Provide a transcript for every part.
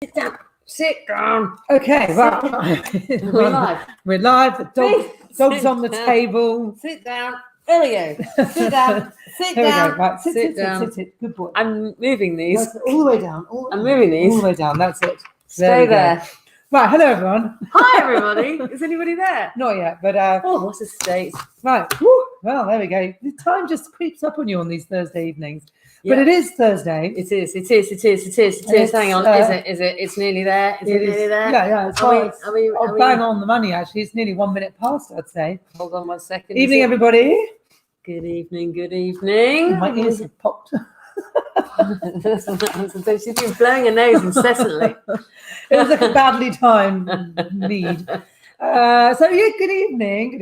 Sit down. Sit down. Okay, well, We're live. We're live. The dog's on the table. Sit down. There we go. Sit down. Sit Here down. we go. Right, Sit down. sit. Good boy. I'm moving these. That's all the way down. I'm moving these. All the way down. That's it. Stay we go. there. Right, hello everyone. Hi everybody. Is anybody there? Not yet, but Oh, what's the state? right. Woo, well, there we go. The time just creeps up on you on these Thursday evenings. But it is Thursday. It is. Hang on. Is it? It's nearly there. Is it nearly there? Yeah. Are we bang on the money, actually. It's nearly 1 minute past, I'd say. Hold on 1 second. Evening, everybody. Good evening. Good evening. My ears have popped. She's been blowing her nose incessantly. It was like a badly timed need. So yeah, good evening.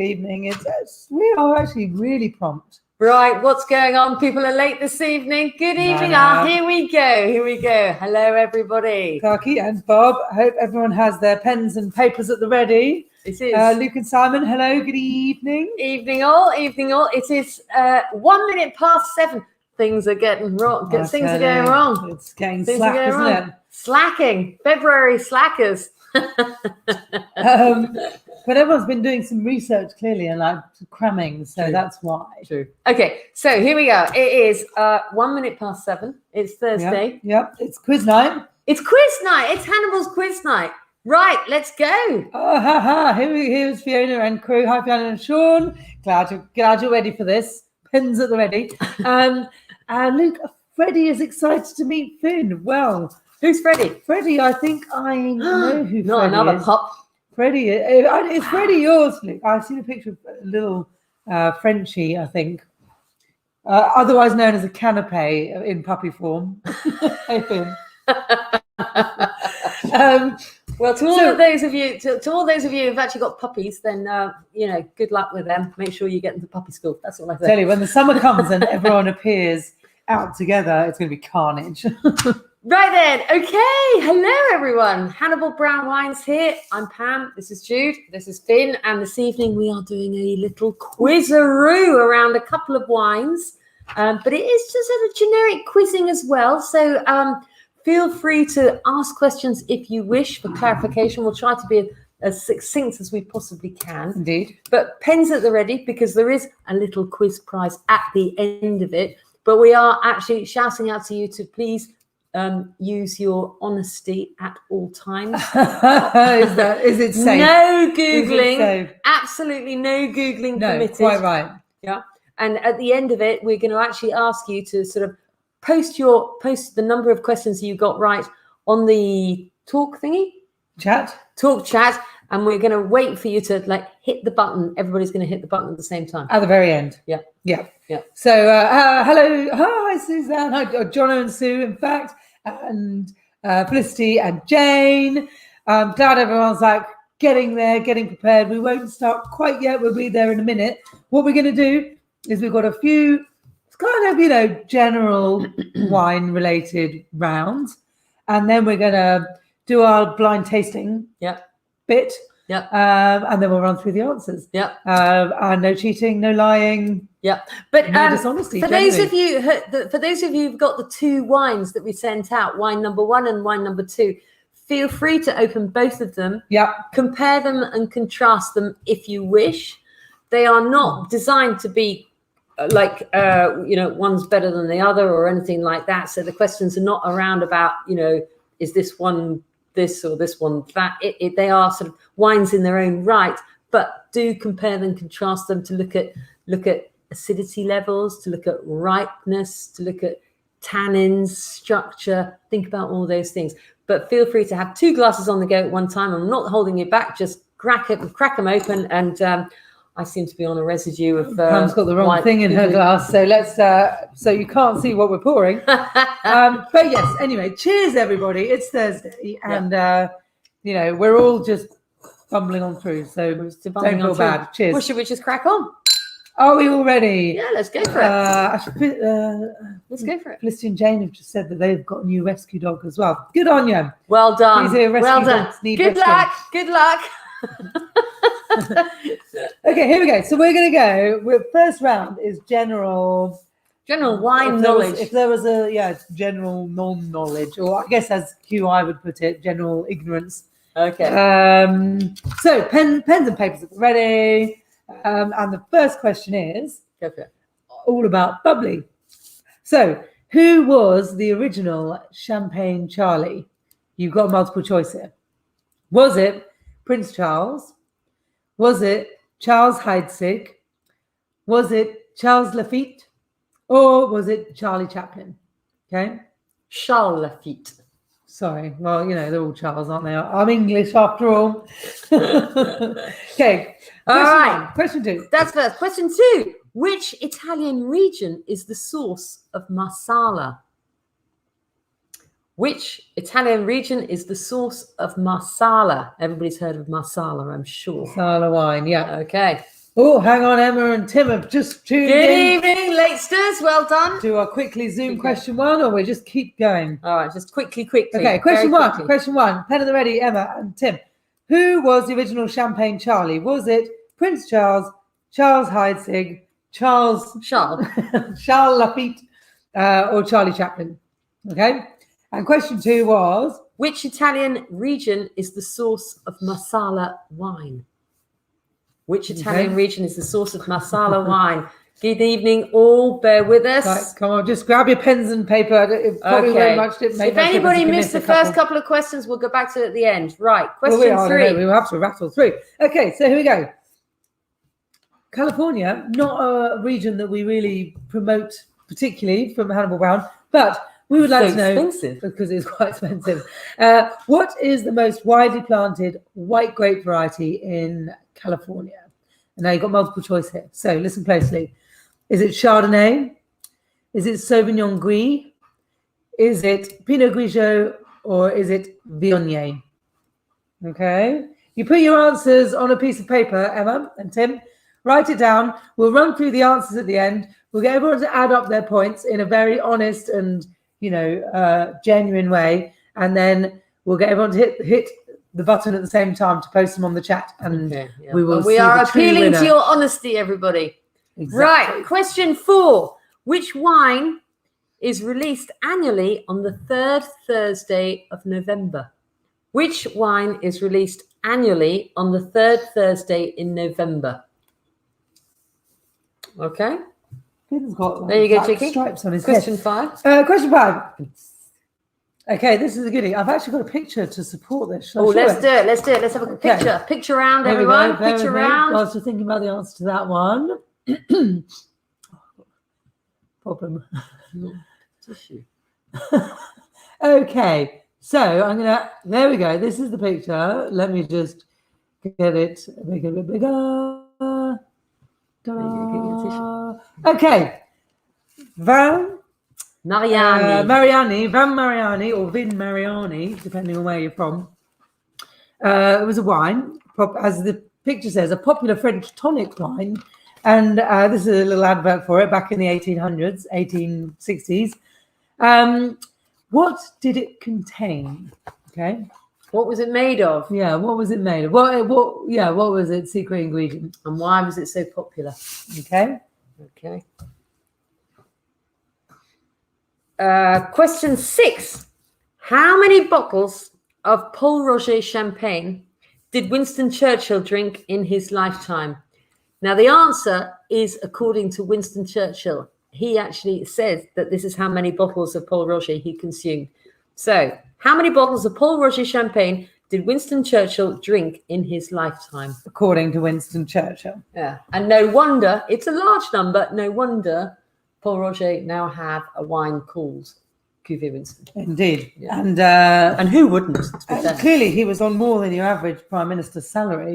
We are actually really prompt. Right, what's going on? People are late this evening. Good evening. Here we go. Hello, everybody. Kaki and Bob. I hope everyone has their pens and papers at the ready. It is. Luke and Simon, hello, good evening. Evening all. It is 1 minute past 7. Things are getting wrong. Things are going wrong. It's getting slack, isn't it? Slacking. February slackers. But everyone's been doing some research clearly and like cramming, so that's why. True. Okay, so here we go. It is 1 minute past 7. It's Thursday. Yep. It's quiz night. It's quiz night. It's Hannibal's quiz night. Right, let's go. Oh, here's Fiona and crew. Hi, Fiona and Sean. Glad you're ready for this. Pens at the ready. Luke, Freddie is excited to meet Finn. Well, who's Freddie? Freddie, I think I know who. Not Freddie another is. pup. Freddie, is Freddie yours, Luke? I've seen a picture of a little Frenchie, I think, otherwise known as a canapé in puppy form. Hey, Finn. Well, to all those of you who've actually got puppies, then good luck with them. Make sure you get them to puppy school. That's all I say. Tell you, when the summer comes and everyone appears out together, it's going to be carnage. Right then. Okay. Hello, everyone. Hannibal Brown Wines here. I'm Pam. This is Jude. This is Finn. And this evening we are doing a little quizaroo around a couple of wines. But it is just a generic quizzing as well. So feel free to ask questions if you wish for clarification. We'll try to be as succinct as we possibly can. Indeed. But pens at the ready, because there is a little quiz prize at the end of it. But we are actually shouting out to you to please use your honesty at all times. Is it safe? No Googling. Safe? Absolutely no Googling permitted. Quite right. Yeah. And at the end of it, we're going to actually ask you to sort of post the number of questions you got right on the talk thingy. Talk chat. And we're going to wait for you to hit the button. Everybody's going to hit the button at the same time. At the very end. Yeah. So hello. Hi, Suzanne. Hi, Jono and Sue, in fact. And Felicity and Jane. I'm glad everyone's getting there, getting prepared. We won't start quite yet. We'll be there in a minute. What we're going to do is we've got a few kind of, general wine related rounds. And then we're going to do our blind tasting bit. Yeah. And then we'll run through the answers. Yeah. And no cheating, no lying. Yeah. But no dishonesty. For those of you who've got the two wines that we sent out, wine number 1 and wine number 2, feel free to open both of them. Yeah. Compare them and contrast them if you wish. They are not designed to be one's better than the other or anything like that. So the questions are not around about, is this one this or this one that. They are sort of wines in their own right, but do compare them, contrast them to look at acidity levels, to look at ripeness, to look at tannins, structure. Think about all those things. But feel free to have 2 glasses on the go at one time. I'm not holding you back. Just crack them open. And I seem to be on a residue of. Pam's got the wrong thing in her glass, so let's. So you can't see what we're pouring. But yes, anyway, cheers, everybody. It's Thursday, and we're all just bumbling on through. So don't feel bad. Cheers. Well, should we just crack on? Are we all ready? Yeah, let's go for it. Let's go for it. Felicity and Jane have just said that they've got a new rescue dog as well. Good on you. Well done. Well done. Good luck. Good luck. Okay, here we go. So we're going to go. First round is general General wine if there was- knowledge. if there was a general non-knowledge, or I guess as I would put it, general ignorance. Okay. So pens and papers are ready. And the first question is Go for it. all about bubbly. So who was the original Champagne Charlie? You've got multiple choice here. Was it Prince Charles? Was it Charles Heidsieck? Was it Charles Lafitte? Or was it Charlie Chaplin? Okay. Charles Lafitte. Sorry. Well, they're all Charles, aren't they? I'm English after all. Okay. All right. Question 2. That's first. Question 2. Which Italian region is the source of Marsala? Which Italian region is the source of Marsala? Everybody's heard of Marsala, I'm sure. Marsala wine, yeah. Okay. Oh, hang on, Emma and Tim have just tuned Good in. evening, Latesters. Well done. Do I quickly zoom question 1, or we just keep going? All right, just quickly. Okay, question Very 1. quickly. Question 1. Pen at the ready, Emma and Tim. Who was the original Champagne Charlie? Was it Prince Charles, Charles Heidsieck, Charles Lafitte, or Charlie Chaplin? Okay. And question 2 was, which Italian region is the source of Marsala wine? Which Italian region is the source of Marsala wine? Good evening, all. Bear with us. Right, come on, just grab your pens and paper. It probably very much didn't make if much anybody difference. missed the first couple of questions, we'll go back to it at the end. Right, question 3. We will have to rattle through. Okay, so here we go. California, not a region that we really promote particularly from Hannibal Brown, but we would like to know, expensive. because it's quite expensive, what is the most widely planted white grape variety in California? And now you've got multiple choice here. So listen closely. Is it Chardonnay? Is it Sauvignon Gris? Is it Pinot Grigio? Or is it Viognier? Okay. You put your answers on a piece of paper, Emma and Tim. Write it down. We'll run through the answers at the end. We'll get everyone to add up their points in a very honest and genuine way, and then we'll get everyone to hit the button at the same time to post them on the chat, and we will. We see are the true appealing winner. to your honesty, everybody. Exactly. Right. Question 4. Which wine is released annually on the 3rd Thursday of November? Which wine is released annually on the 3rd Thursday in November? Okay. Got, there you go, black Chicky. Stripes on his Question head. 5. Question 5. Okay, this is a goodie. I've actually got a picture to support this. Let's do it. Let's have a picture. Picture round, everyone. Picture round. Whilst you're thinking about the answer to that one. Problem. Tissue. Okay, so there we go. This is the picture. Let me just get it a bit bigger. Okay. Van Mariani, or Vin Mariani, depending on where you're from. It was a wine, as the picture says, a popular French tonic wine. And this is a little advert for it back in the 1800s, 1860s. What did it contain? Okay. What was it made of? Yeah, what was it made of? What was its secret ingredient? And why was it so popular? Okay. Question 6. How many bottles of Paul Roger champagne did Winston Churchill drink in his lifetime? Now, the answer is according to Winston Churchill. He actually says that this is how many bottles of Paul Roger he consumed. So, how many bottles of Paul Roger champagne did Winston Churchill drink in his lifetime? According to Winston Churchill. Yeah. And no wonder, it's a large number, no wonder Paul Roger now have a wine called Cuvée Winston. Indeed. Yeah. And who wouldn't? Clearly, he was on more than your average Prime Minister's salary.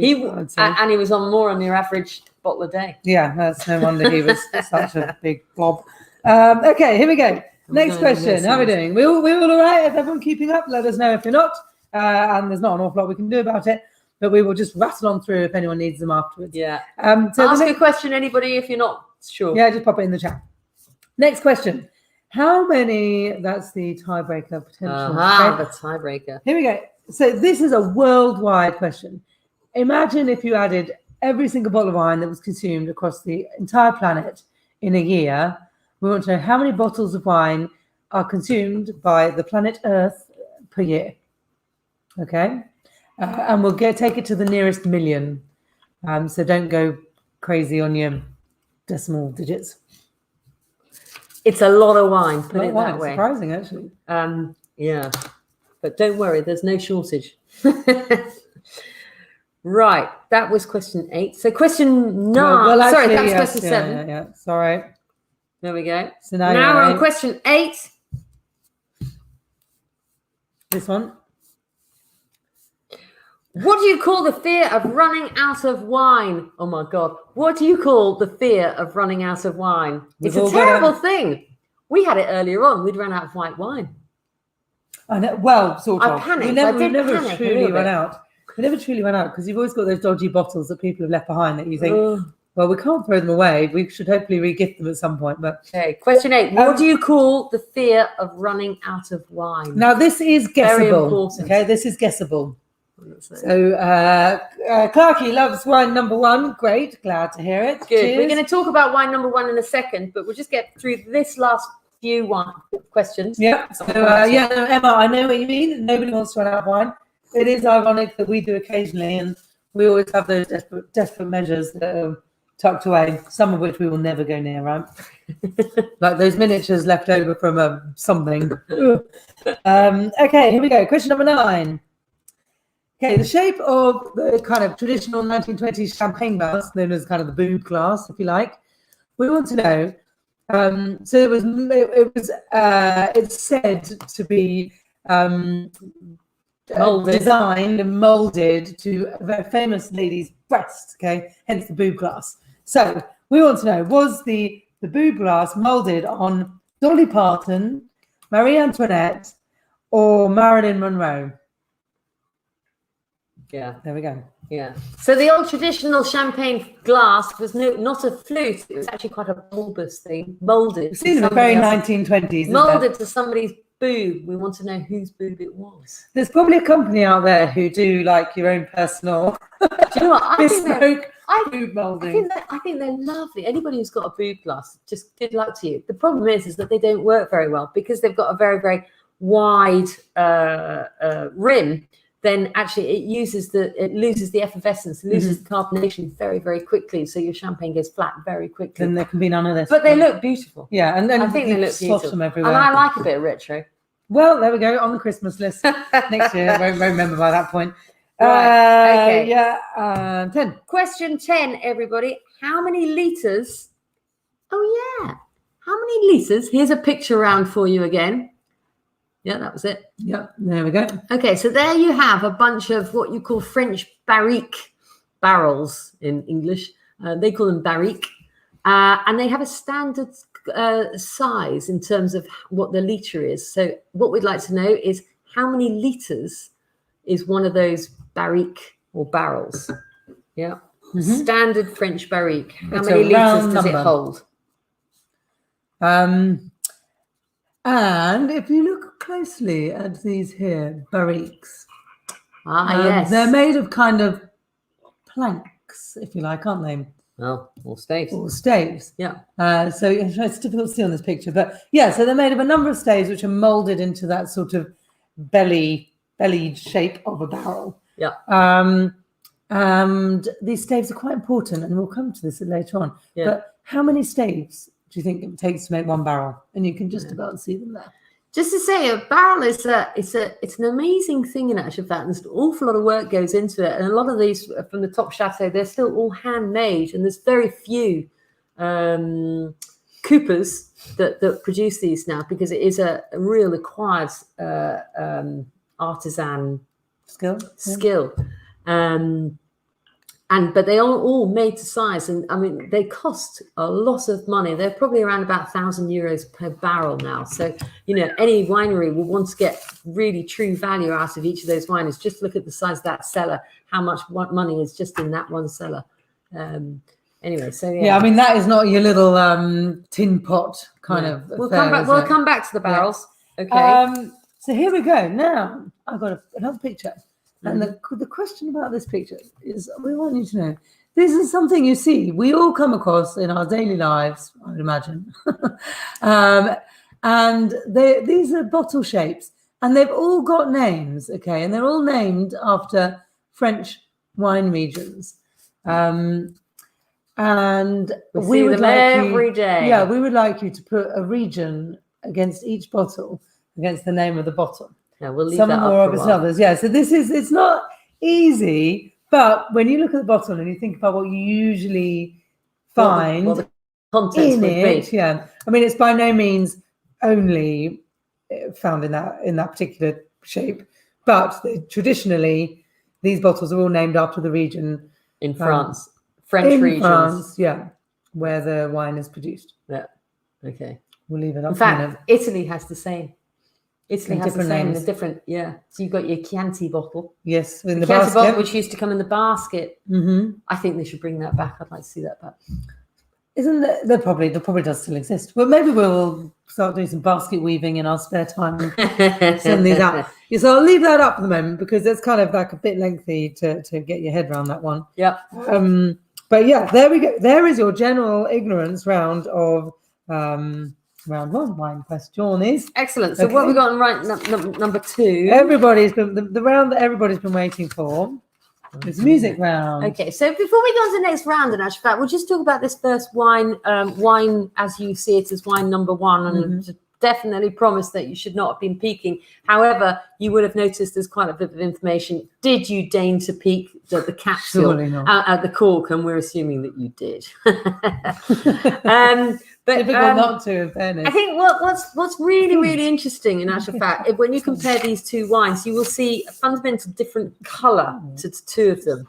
And he was on more on your average bottle a day. Yeah, that's no wonder he was such a big blob. Okay, here we go. Next question. How are we doing? We all all right? Is everyone keeping up? Let us know if you're not. And there's not an awful lot we can do about it, but we will just rattle on through if anyone needs them afterwards. Yeah. So ask a question, anybody, if you're not sure. Yeah, just pop it in the chat. Next question. How many? That's the tiebreaker potential. The tiebreaker. Here we go. So this is a worldwide question. Imagine if you added every single bottle of wine that was consumed across the entire planet in a year, We want to know how many bottles of wine are consumed by the planet Earth per year. Okay, and we'll take it to the nearest million. So don't go crazy on your decimal digits. It's a lot of wine, put it Wine, that way. Surprising, actually. Yeah, but don't worry, there's no shortage. Right, that was question 8. So question 9. Well, actually, sorry, that was yes, question 7. Yeah. Sorry. There we go. So now we're on question 8. This one. What do you call the fear of running out of wine? Oh my God. What do you call the fear of running out of wine? It's a terrible thing. We had it earlier on. We'd run out of white wine. I know. Well, sort of. I panicked. We never truly run out. We never truly run out because you've always got those dodgy bottles that people have left behind that you think, well, we can't throw them away. We should hopefully re-gift them at some point. But okay, question 8. What do you call the fear of running out of wine? Now, this is guessable. Very important. Okay, this is guessable. So, Clarky loves wine number 1. Great. Glad to hear it. Good. Cheers. We're going to talk about wine number 1 in a second, but we'll just get through this last few questions. Yeah. So, Emma, I know what you mean. Nobody wants to run out of wine. It is ironic that we do occasionally, and we always have those desperate measures that are tucked away, some of which we will never go near, right? Like those miniatures left over from something. Okay, here we go. Question number 9. Okay, the shape of the kind of traditional 1920s champagne glass, known as kind of the boob glass, if you like. We want to know. So it's said to be designed and molded to a very famous lady's breast. Okay, hence the boob glass. So we want to know: was the boob glass molded on Dolly Parton, Marie Antoinette, or Marilyn Monroe? Yeah, there we go. Yeah. So the old traditional champagne glass was not a flute. It was actually quite a bulbous thing, molded. It's in the very 1920s. Molded to somebody's boob. We want to know whose boob it was. There's probably a company out there who do like your own personal do you know what? bespoke boob molding. I think they're lovely. Anybody who's got a boob glass, just good luck to you. The problem is that they don't work very well because they've got a very, very wide rim. Then actually it loses the effervescence, loses the carbonation very, very quickly. So your champagne goes flat very quickly. Then there can be none of this. But they look beautiful. Yeah, and then I think they look beautiful. Them everywhere. And I like a bit of retro. Well, there we go, on the Christmas list next year. I won't remember by that point. Right, okay. Yeah, 10. Question 10, everybody. How many litres? Oh, yeah. How many litres? Here's a picture round for you again. Yeah, that was it. Yep, there we go. Okay, so there you have a bunch of what you call French barrique barrels in English. They call them barrique. And they have a standard size in terms of what the litre is. So what we'd like to know is how many litres is one of those barrique or barrels? Yeah. Standard French barrique. How many litres does it hold? And if you look closely at these here barriques, yes, they're made of kind of planks, if you like, aren't they? Oh, or staves. Or staves. Yeah. So it's difficult to see on this picture, but yeah, so they're made of a number of staves which are molded into that sort of bellied shape of a barrel. Yeah. And these staves are quite important, and we'll come to this later on. Yeah. But how many staves do you think it takes to make one barrel? And you can just about see them there. Just to say, a barrel is it's an amazing thing in actual fact. There's an awful lot of work goes into it, and a lot of these from the top chateau, they're still all handmade, and there's very few coopers that produce these now because it is a real acquired artisan skill. But they are all made to size, and I mean they cost a lot of money. They're probably around about €1,000 per barrel now. So any winery will want to get really true value out of each of those wines. Just look at the size of that cellar, how much money is just in that one cellar. Anyway, so yeah, I mean that is not your little tin pot kind of. We'll come back to the barrels. Yeah. Okay. So here we go. Now I've got another picture. And the question about this picture is we want you to know this is something you see. We all come across in our daily lives, I would imagine. And these are bottle shapes, and they've all got names, okay? And they're all named after French wine regions. And we would like every day. Yeah, we would like you to put a region against each bottle, against the name of the bottle. Yeah, we'll leave Some that are more up obvious for a than while. others. Yeah, so it's not easy, but when you look at the bottle and you think about what you usually find what the contents in would it, be. yeah, I mean, it's by no means only found in that particular shape, but traditionally these bottles are all named after the region In France, French regions. France, yeah, where the wine is produced. Yeah. Okay. We'll leave it up. In fact, Italy has the same. Italy And has the different same. names. The different, yeah. So you've got your Chianti bottle. yes, in the Chianti basket. bottle, which used to come in the basket. Mm-hmm. I think they should bring that back. I'd like to see that back. Isn't there probably does still exist? Well, maybe we'll start doing some basket weaving in our spare time and send these out. Yeah, so I'll leave that up for the moment because it's kind of like a bit lengthy to get your head around that one. Yep. But yeah, there we go. There is your general ignorance round of round one wine questions. Excellent. So Okay. what have we got on right number 2? Everybody's been the round that everybody's been waiting for. It's music round. Okay, so before we go on to the next round, in actual fact, we'll just talk about this first wine, wine as you see it as wine number 1, and just definitely promise that you should not have been peeking. However, you would have noticed there's quite a bit of information. Did you deign to peek the capsule Surely not. at the cork? And we're assuming that you did. But Difficult not to, in fairness. I think what's really, really interesting in actual fact, when you compare these two wines, you will see a fundamental different colour to the two of them.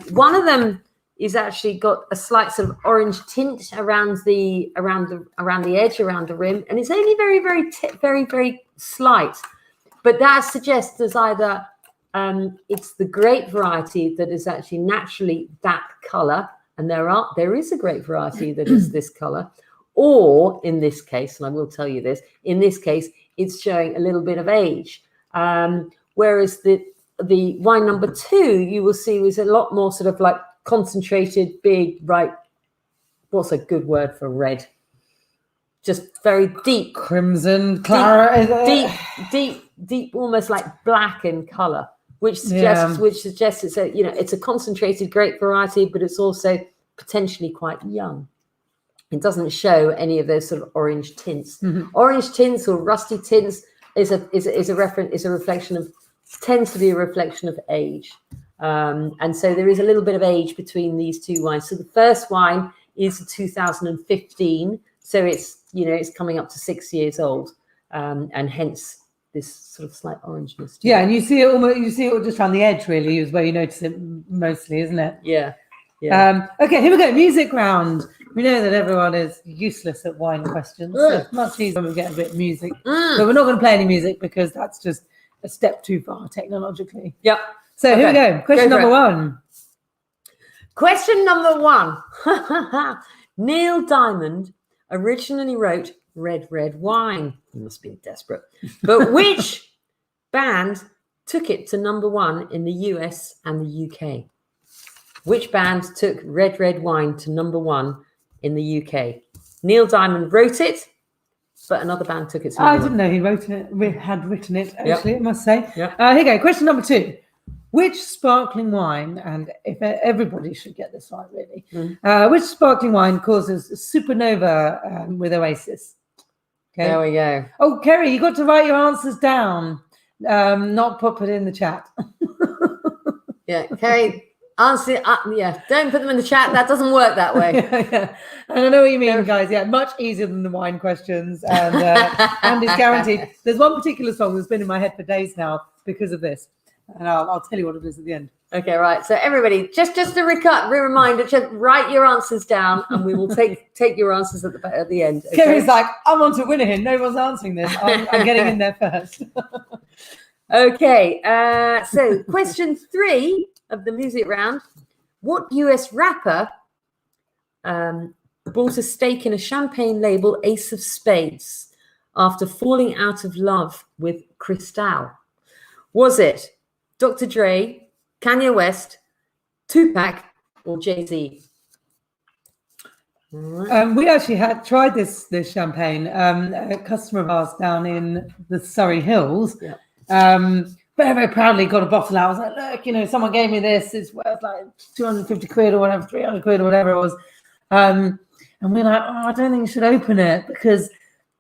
One of them is actually got a slight sort of orange tint around the edge, around the rim, and it's only very, very, very slight. But that suggests there's either it's the grape variety that is actually naturally that colour, and there is a grape variety that is this colour, or in this case, and I will tell you this, in this case, it's showing a little bit of age. Whereas the wine number 2, you will see, was a lot more sort of like concentrated, big, right? What's a good word for red? Just very deep, Crimson, Clara, deep, almost like black in colour. Which suggests it's it's a concentrated grape variety, but it's also potentially quite young. It doesn't show any of those sort of orange tints. Orange tints or rusty tints tends to be a reflection of age, and so there is a little bit of age between these two wines. So the first wine is 2015, so it's coming up to 6 years old, and hence this sort of slight orangeness. Yeah, and you see it just around the edge, really, is where you notice it mostly, isn't it? Yeah. Okay, here we go. Music round. We know that everyone is useless at wine questions. So it's much easier when we get a bit of music. But we're not going to play any music because that's just a step too far technologically. Yep. So here we go. Question number 1. Question number 1. Neil Diamond originally wrote Red Wine. You must be desperate. But which band took it to number 1 in the US and the UK? Which band took Red Wine to number 1 in the UK? Neil Diamond wrote it, but another band took it to number 1. I didn't know he had written it, actually, I must say. Yep. Here you go. Question number 2. Which sparkling wine, and if everybody should get this right, really, which sparkling wine causes supernova with Oasis? Okay. There we go. Oh, Kerry, you got to write your answers down, not put it in the chat. Yeah, Kerry, answer. Don't put them in the chat. That doesn't work that way. Yeah. And I know what you mean, guys. Yeah, much easier than the wine questions, and it's guaranteed. There's one particular song that's been in my head for days now because of this, and I'll tell you what it is at the end. Okay, right. So everybody, just a reminder, just write your answers down, and we will take your answers at the end. Okay? Kerry's like, I want to win here. No one's answering this. I'm getting in there first. Okay. So question 3 of the music round: what US rapper bought a stake in a champagne label, Ace of Spades, after falling out of love with Cristal? Was it Dr. Dre, Kanye West, Tupac, or Jay-Z? All right. We actually had tried this champagne. A customer of ours down in the Surrey Hills. Yeah. Very, very proudly got a bottle out. I was like, look, someone gave me this. It's worth like 250 quid or whatever, 300 quid or whatever it was. And we're like, I don't think you should open it because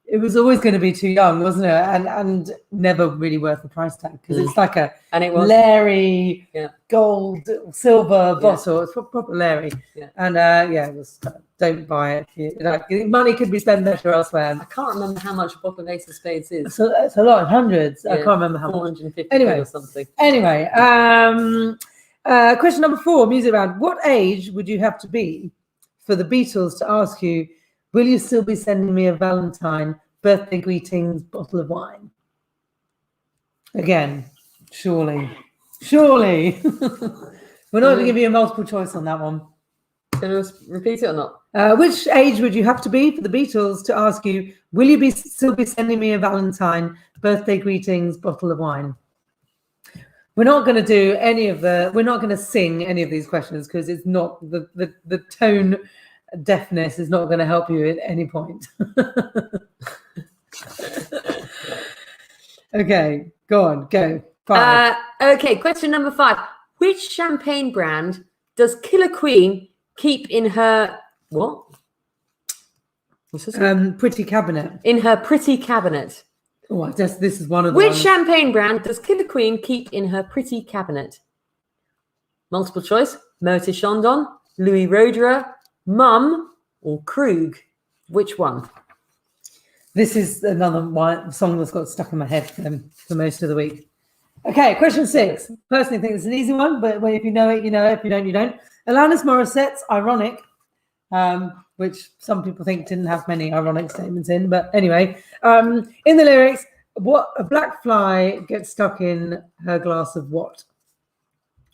it was always going to be too young, wasn't it? And never really worth the price tag because it's like a Larry gold, silver bottle. It's proper Larry. Yeah. And it was. Don't buy it. Money could be spent better elsewhere. I can't remember how much a bottle of Ace of Spades is. So it's a lot, hundreds. I can't remember how much. 450 or something. Anyway, question number 4, music round. What age would you have to be for the Beatles to ask you, will you still be sending me a Valentine, birthday greetings, bottle of wine? Again, surely. We're not going to give you a multiple choice on that one. Can I repeat it or not? Which age would you have to be for the Beatles to ask you, will you still be sending me a Valentine, birthday greetings, bottle of wine? We're not going to do we're not going to sing any of these questions because it's not the tone deafness is not going to help you at any point. Okay, go 5. Okay, question number 5. Which champagne brand does Killer Queen keep in her what? What's this? Pretty cabinet. In her pretty cabinet. Oh, I guess this is one of the Which champagne brand does Killer Queen keep in her pretty cabinet? Multiple choice: Moët Chandon, Louis Roederer, Mum, or Krug. Which one? This is another song that's got stuck in my head for most of the week. Okay, question 6. Personally, think it's an easy one, but if you know it, you know it. If you don't, you don't. Alanis Morissette's Ironic, which some people think didn't have many ironic statements in, but anyway, in the lyrics, what a black fly gets stuck in her glass of what?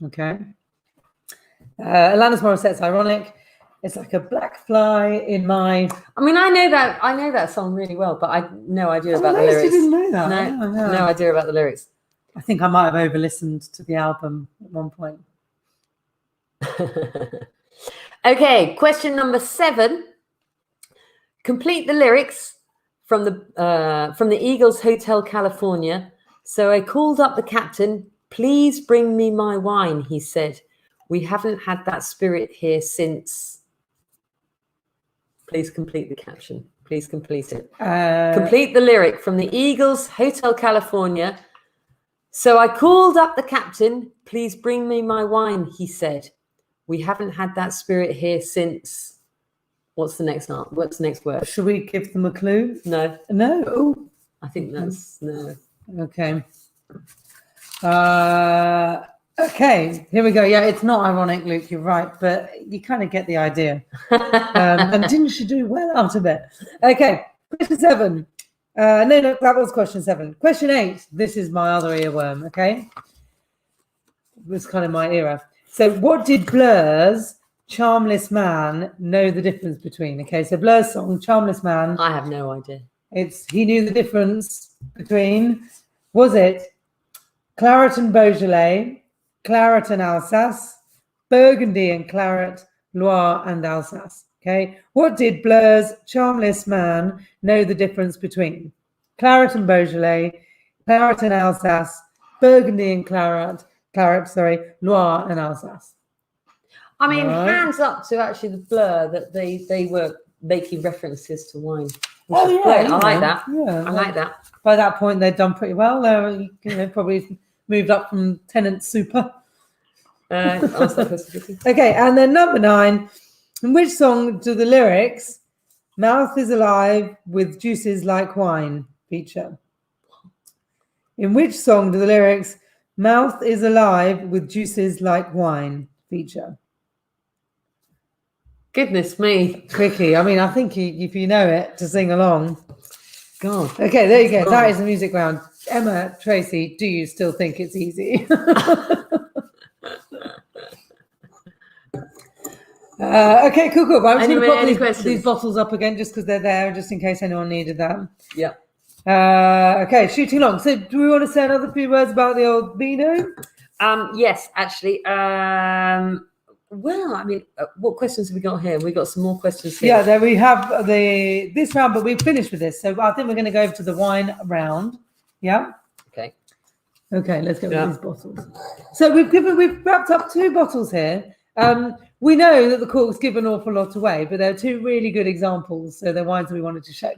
Okay. Alanis Morissette's Ironic. It's like a black fly in my. I mean, I know that song really well, but I have no idea about the lyrics. You didn't know that. No idea about the lyrics. I think I might have over-listened to the album at one point. Okay, question number 7. Complete the lyrics from the Eagles Hotel California. So I called up the captain. Please bring me my wine, he said. We haven't had that spirit here since. Please complete the caption. Please complete it. Complete the lyric from the Eagles Hotel California. So I called up the captain. Please bring me my wine, he said. We haven't had that spirit here since. What's the next word? Should we give them a clue? No. No. Oh. I think that's no. Okay. Okay. Here we go. Yeah, it's not ironic, Luke. You're right, but you kind of get the idea. And didn't you do well out of it? Okay. Question 7. No, that was question 7. Question 8. This is my other earworm. Okay. It was kind of my era. So what did Blur's Charmless Man know the difference between? Okay, so Blur's song, Charmless Man. I have no idea. He knew the difference between, was it Claret and Beaujolais, Claret and Alsace, Burgundy and Claret, Loire and Alsace? Okay, what did Blur's Charmless Man know the difference between? Claret and Beaujolais, Claret and Alsace, Burgundy and Claret, Loire and Alsace. I mean, hands up to actually the Blur that they were making references to wine. Oh yeah, I like that. Yeah, I like that. By that point, they'd done pretty well. They probably moved up from tenant super. Okay, and then number 9. In which song do the lyrics "Mouth is alive with juices like wine" feature? In which song do the lyrics "Mouth is alive with juices like wine" feature? Goodness me. Tricky. I mean, I think if you know it, to sing along. God. Okay, there you go. That is the music round. Emma, Tracy, do you still think it's easy? Okay, cool. But I'm just going to put these bottles up again just because they're there, just in case anyone needed that. Yeah. Okay, shooting along. So do we want to say another few words about the old vino? Yes, actually. Well, I mean, what questions have we got here? We got some more questions here. Yeah, there we have this round, but we've finished with this. So I think we're going to go over to the wine round. Yeah. Okay, let's go with these bottles. So we've wrapped up 2 bottles here. We know that the corks give an awful lot away, but there are 2 really good examples. So they're wines that we wanted to show.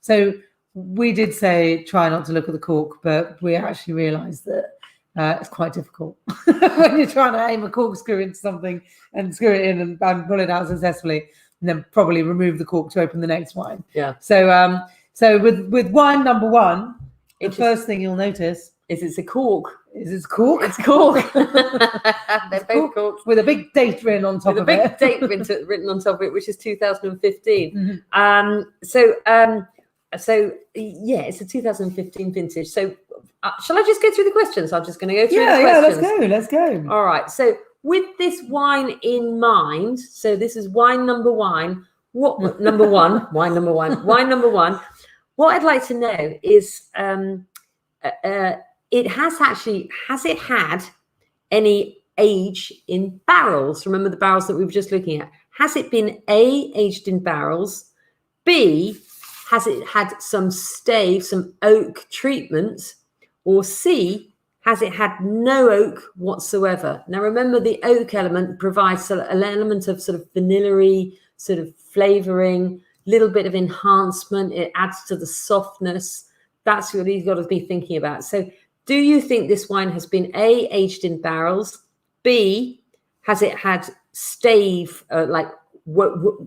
So we did say try not to look at the cork, but we actually realised that it's quite difficult when you're trying to aim a corkscrew into something and screw it in and pull it out successfully, and then probably remove the cork to open the next wine. Yeah. So with wine number 1, the first thing you'll notice is it's a cork. It's cork. It's cork. They're both corks with a big date written on top of it. With a big date written on top of it, which is 2015. Mm-hmm. So yeah, it's a 2015 vintage. So shall I just go through the questions? I'm just going to go through the questions. Yeah, let's go. All right. So with this wine in mind, so this is wine number 1. What number 1? Wine number 1. Wine number 1. What I'd like to know is, has it had any age in barrels? Remember the barrels that we were just looking at. Has it been A, aged in barrels? B, has it had some stave, some oak treatment? Or C, has it had no oak whatsoever? Now, remember, the oak element provides an element of sort of vanilla-y sort of flavouring, little bit of enhancement. It adds to the softness. That's what you've got to be thinking about. So do you think this wine has been A, aged in barrels? B, has it had stave, like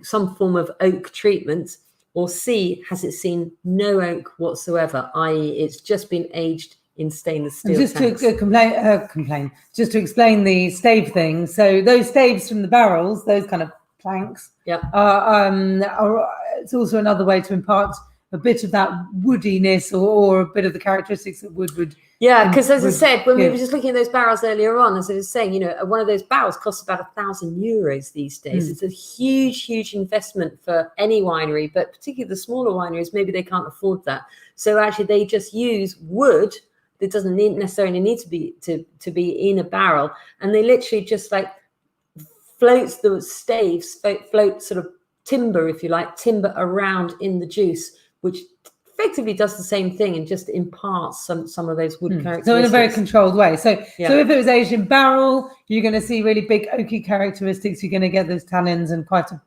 some form of oak treatment? Or C, has it seen no oak whatsoever, i.e. it's just been aged in stainless steel just tanks? to just to explain the stave thing. So those staves from the barrels, those kind of planks, it's also another way to impart a bit of that woodiness or a bit of the characteristics that wood would. Yeah, because as I said, when we were just looking at those barrels earlier on, as I was saying, one of those barrels costs about €1,000 these days. It's a huge investment for any winery, but particularly the smaller wineries, maybe they can't afford that. So actually they just use wood that doesn't necessarily need to be in a barrel, and they literally just like floats the staves, float sort of timber, if you like, timber around in the juice, which effectively does the same thing and just imparts some of those wood characteristics. So in a very controlled way. So if it was aged in barrel, you're going to see really big oaky characteristics. You're going to get those tannins and quite a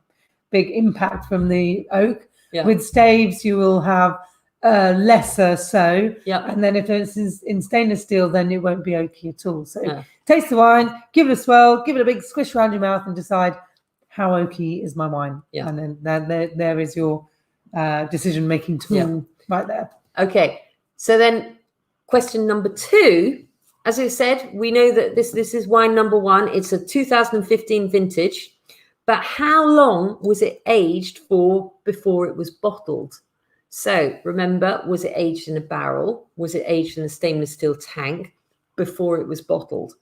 big impact from the oak. Yeah. With staves, you will have lesser so. Yeah. And then if it's in stainless steel, then it won't be oaky at all. So taste the wine, give it a swirl, give it a big squish around your mouth and decide how oaky is my wine. Yeah. And then there is your decision-making tool right there. Okay. So then question number 2, as I said, we know that this is wine number 1. It's a 2015 vintage. But how long was it aged for before it was bottled? So remember, was it aged in a barrel? Was it aged in a stainless steel tank before it was bottled?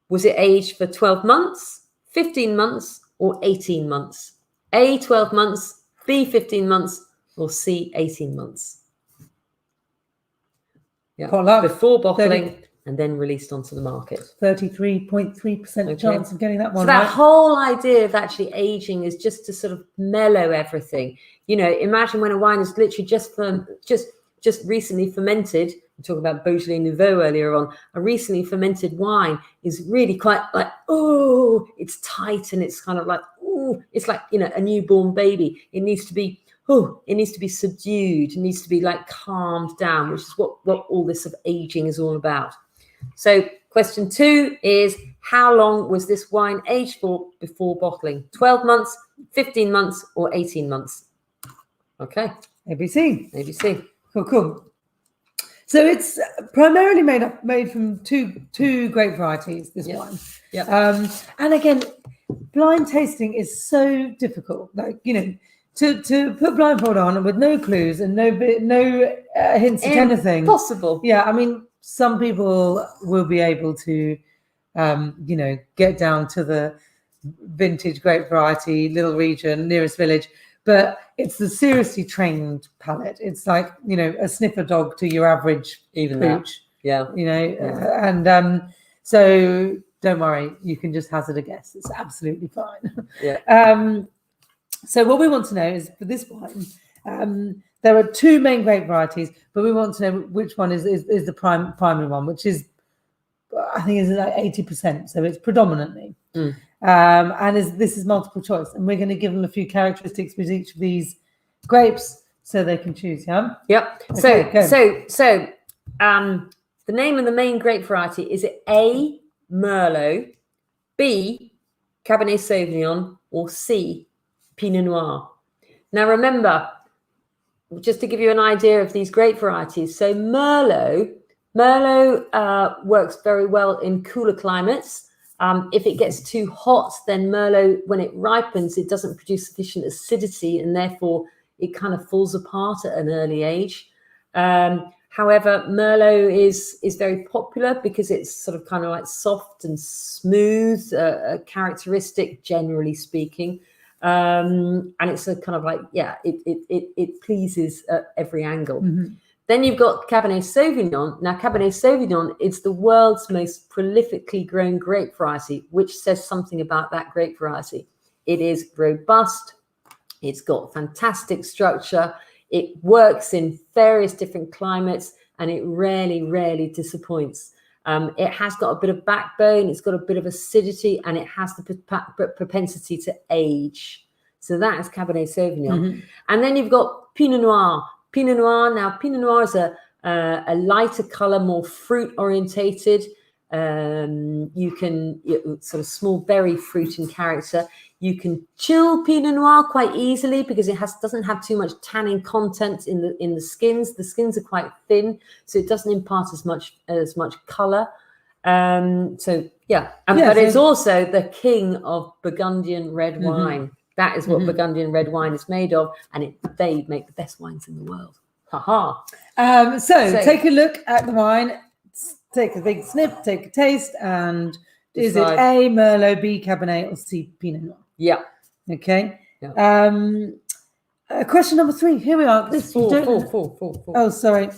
Was it aged for 12 months, 15 months, or 18 months? A, 12 months, B, 15 months, or C, 18 months? Yeah, before bottling and then released onto the market. 33.3% chance of getting that one. So that whole idea of actually aging is just to sort of mellow everything. Imagine when a wine is literally just recently fermented. We talked about Beaujolais Nouveau earlier on. A recently fermented wine is really quite like, oh, it's tight and it's kind of like, oh, it's like, a newborn baby. It needs to be subdued. It needs to be like calmed down, which is what all this of aging is all about. So question 2 is, how long was this wine aged for before bottling? 12 months, 15 months, or 18 months? Okay. ABC. Cool. So it's primarily made from two grape varieties, this wine. Yeah. And again, blind tasting is so difficult. Like, to put blindfold on with no clues and no hints at anything. Impossible. Yeah, I mean, some people will be able to, get down to the vintage grape variety, little region, nearest village, but it's the seriously trained palate. It's like, a sniffer dog to your average even pooch. That. Yeah. So don't worry, you can just hazard a guess. It's absolutely fine. Yeah. So what we want to know is for this wine, there are two main grape varieties, but we want to know which one is the primary one, which is, I think, is like 80%. So it's predominantly. And this is multiple choice, and we're going to give them a few characteristics with each of these grapes so they can choose. Yeah. Yep. Okay, So the name of the main grape variety is it A, Merlot, B, Cabernet Sauvignon, or C, Pinot Noir? Now remember, just to give you an idea of these grape varieties, so Merlot works very well in cooler climates. If it gets too hot, then Merlot, when it ripens, it doesn't produce sufficient acidity, and therefore it kind of falls apart at an early age. However, Merlot is very popular because it's sort of kind of like soft and smooth, characteristic, generally speaking. And it's a kind of like, it pleases at every angle. Then you've got Cabernet Sauvignon. Now, Cabernet Sauvignon is the world's most prolifically grown grape variety, which says something about that grape variety. It is robust. It's got fantastic structure. It works in various different climates, and it rarely disappoints. It has got a bit of backbone. It's got a bit of acidity, and it has the propensity to age. So that is Cabernet Sauvignon. And then you've got Pinot Noir. Pinot Noir is a lighter color, more fruit orientated. You can sort of small berry fruit in character. You can chill Pinot Noir quite easily because it doesn't have too much tannin content in the skins. The skins are quite thin, so it doesn't impart as much color. But it's also the king of Burgundian red wine. That is what Burgundian red wine is made of, and they make the best wines in the world. So take a look at the wine, take a big sniff, take a taste, and is it A, Merlot, B, Cabernet, or C, Pinot Noir? Yeah. Okay. Yeah. Question number 3. Here we are. This four. Oh, sorry.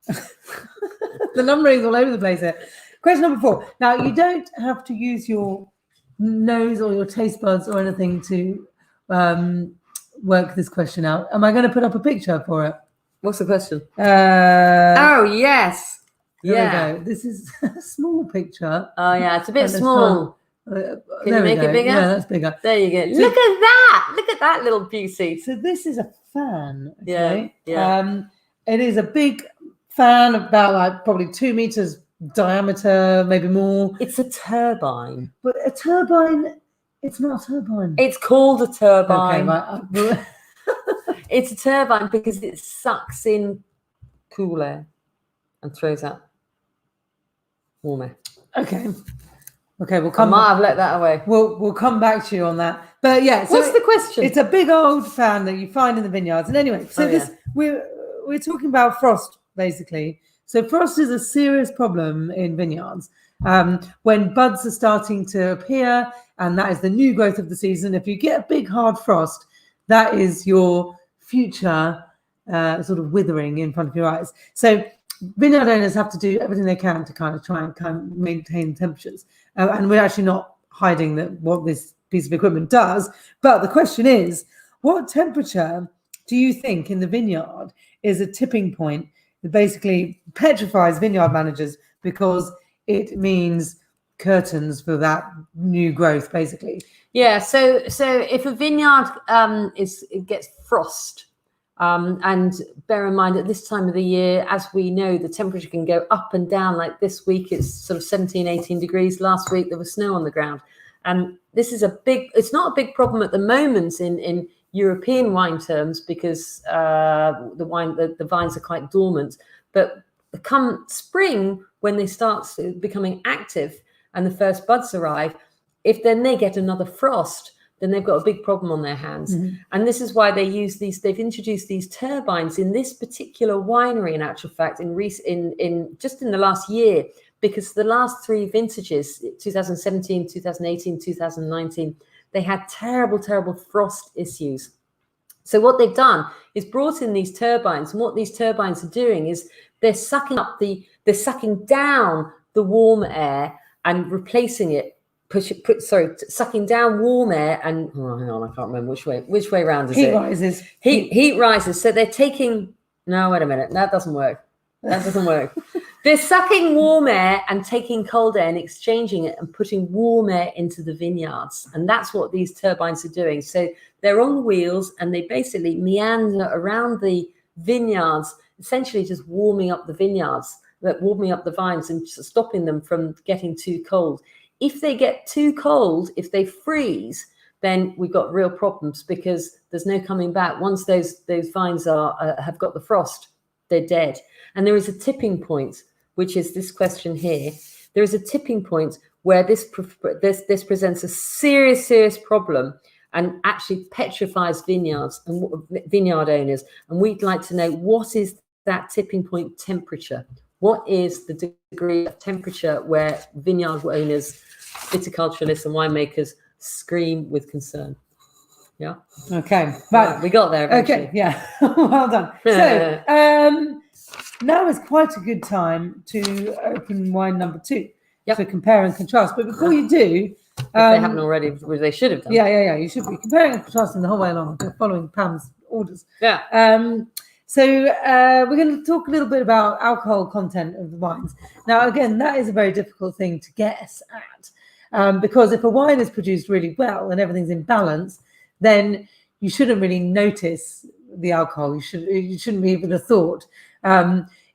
The numbering's all over the place here. Question number 4. Now, you don't have to use your nose or your taste buds or anything to work this question out. Am I going to put up a picture for it? What's the question? Oh, yes. There we go. This is a small picture. Oh, yeah. It's a bit small. Can you make it bigger? Yeah, that's bigger. There you go. So, look at that. Look at that little beauty. So this is a fan. Okay? Yeah. It is a big fan, about like probably 2 meters diameter, maybe more. It's a turbine. But a turbine, it's not a turbine. It's called a turbine. Okay, right. It's a turbine because it sucks in cool air and throws out warm air. Okay, we'll I come. might have let that away. We'll come back to you on that. But yeah, so what's the question? It's a big old fan that you find in the vineyards. And anyway, so we're talking about frost basically. So frost is a serious problem in vineyards when buds are starting to appear, and that is the new growth of the season. If you get a big hard frost, that is your future sort of withering in front of your eyes. So vineyard owners have to do everything they can to kind of maintain temperatures. And we're actually not hiding what this piece of equipment does. But the question is, what temperature do you think in the vineyard is a tipping point that basically petrifies vineyard managers because it means curtains for that new growth, basically? Yeah. So if a vineyard it gets frost, and bear in mind at this time of the year, as we know, the temperature can go up and down. Like this week, it's sort of 17, 18 degrees. Last week, there was snow on the ground. And this is it's not a big problem at the moment in European wine terms because the vines are quite dormant. But come spring, when they start becoming active and the first buds arrive, if then they get another frost, then they've got a big problem on their hands. And this is why they've introduced these turbines in this particular winery, in actual fact, in just in the last year, because the last 3 vintages, 2017, 2018, 2019, they had terrible frost issues. So what they've done is brought in these turbines, and what these turbines are doing is they're sucking down the warm air and replacing it, sucking down warm air and hang on, I can't remember which way round is Heat it? rises. Heat rises. So they're taking. No, wait a minute. That doesn't work. That doesn't work. They're sucking warm air and taking cold air and exchanging it and putting warm air into the vineyards. And that's what these turbines are doing. So they're on wheels and they basically meander around the vineyards, essentially just warming up the vineyards, warming up the vines and stopping them from getting too cold. If they get too cold, if they freeze, then we've got real problems because there's no coming back. Once those vines have got the frost, they're dead. And there is a tipping point, which is this question here. There is a tipping point where this presents a serious problem and actually petrifies vineyards and vineyard owners. And we'd like to know, what is that tipping point temperature? What is the degree of temperature where vineyard owners, viticulturalists and winemakers scream with concern? Yeah. Okay. Right. We got there eventually. Okay. Yeah. Well done. So now is quite a good time to open wine number 2 to compare and contrast. But before you do, if they haven't already, which they should have done. Yeah. You should be comparing and contrasting the whole way along, following Pam's orders. Yeah. So we're going to talk a little bit about alcohol content of the wines. Now, again, that is a very difficult thing to guess at, because if a wine is produced really well and everything's in balance, then you shouldn't really notice the alcohol. You shouldn't be even a thought.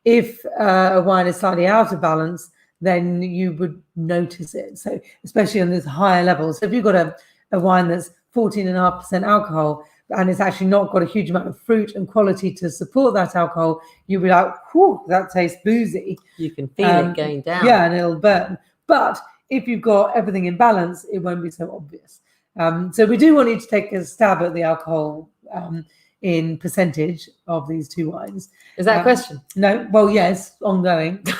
If a wine is slightly out of balance, then you would notice it. So especially on this higher level. So if you've got a wine that's 14.5% alcohol and it's actually not got a huge amount of fruit and quality to support that alcohol, you'll be like, whew, that tastes boozy. You can feel it going down. Yeah, and it'll burn. But if you've got everything in balance, it won't be so obvious. So we do want you to take a stab at the alcohol in percentage of these two wines. Is that a question? No. Well, yes, ongoing. Do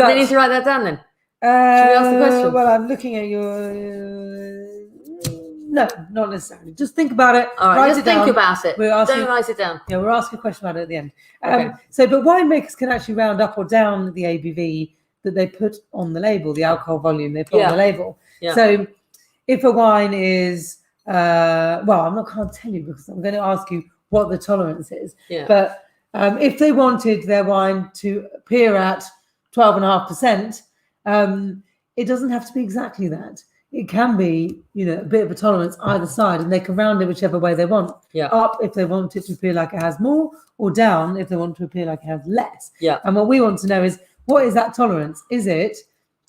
they need to write that down then? Should we ask the question? Well, I'm looking at your... no, not necessarily. Just think about it. All right, just think about it. Don't write it down. Yeah, we'll ask a question about it at the end. Okay. But winemakers can actually round up or down the ABV that they put on the label, the alcohol volume they put on the label. Yeah. So if a wine is, well, I'm not going to tell you because I'm going to ask you what the tolerance is. Yeah. But if they wanted their wine to appear at 12.5%, it doesn't have to be exactly that. It can be, a bit of a tolerance either side, and they can round it whichever way they want. Yeah. Up if they want it to appear like it has more, or down if they want to appear like it has less. Yeah. And what we want to know is, what is that tolerance? Is it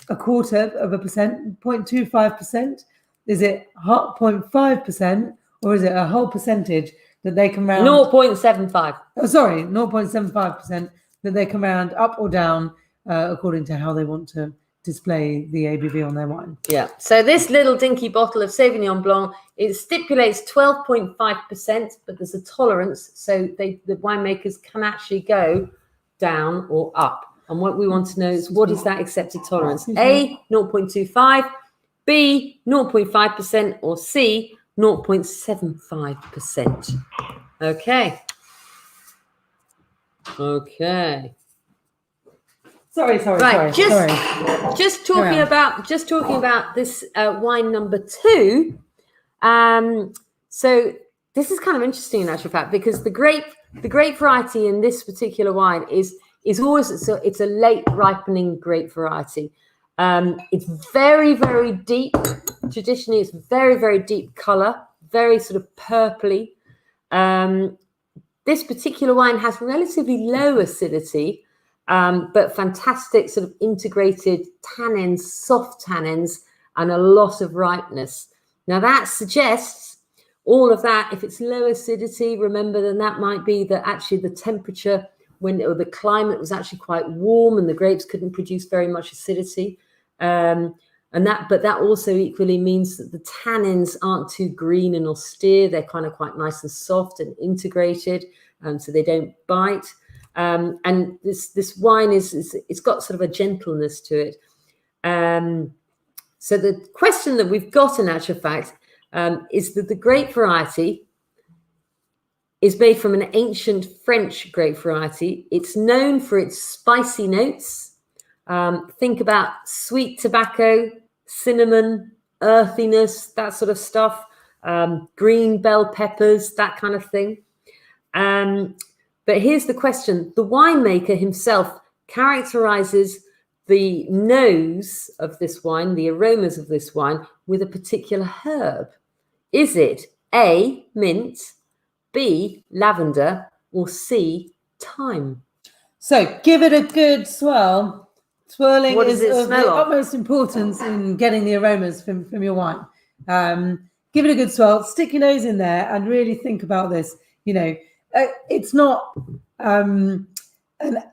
0.25%, 0.25%? Is it 0.5%, or is it a whole percentage that they can round? 0.75. Oh, sorry, 0.75% that they can round up or down according to how they want to display the ABV on their wine. Yeah. So this little dinky bottle of Sauvignon Blanc, it stipulates 12.5%, but there's a tolerance, so the winemakers can actually go down or up. And what we want to know is, what is that accepted tolerance? A, 0.25, B, 0.5%, or C, 0.75%. Okay. Sorry. Right. Just talking about this wine number 2. So this is kind of interesting in actual fact, because the grape variety in this particular wine is always, it's a late ripening grape variety. It's very, very deep. Traditionally, it's very, very deep color, very sort of purpley. This particular wine has relatively low acidity, but fantastic sort of integrated tannins, soft tannins, and a lot of ripeness. Now that suggests all of that. If it's low acidity, remember, then that might be that actually the temperature or the climate was actually quite warm and the grapes couldn't produce very much acidity. But that also equally means that the tannins aren't too green and austere. They're kind of quite nice and soft and integrated, so they don't bite. And this wine it's got sort of a gentleness to it. So the question that we've got in actual fact is that the grape variety is made from an ancient French grape variety. It's known for its spicy notes. Think about sweet tobacco, cinnamon, earthiness, that sort of stuff. Green bell peppers, that kind of thing. But here's the question. The winemaker himself characterizes the nose of this wine, the aromas of this wine, with a particular herb. Is it A, mint, B, lavender, or C, thyme? So give it a good swirl. Swirling is of the of? utmost importance in getting the aromas from your wine. Give it a good swirl, stick your nose in there and really think about this. It's not an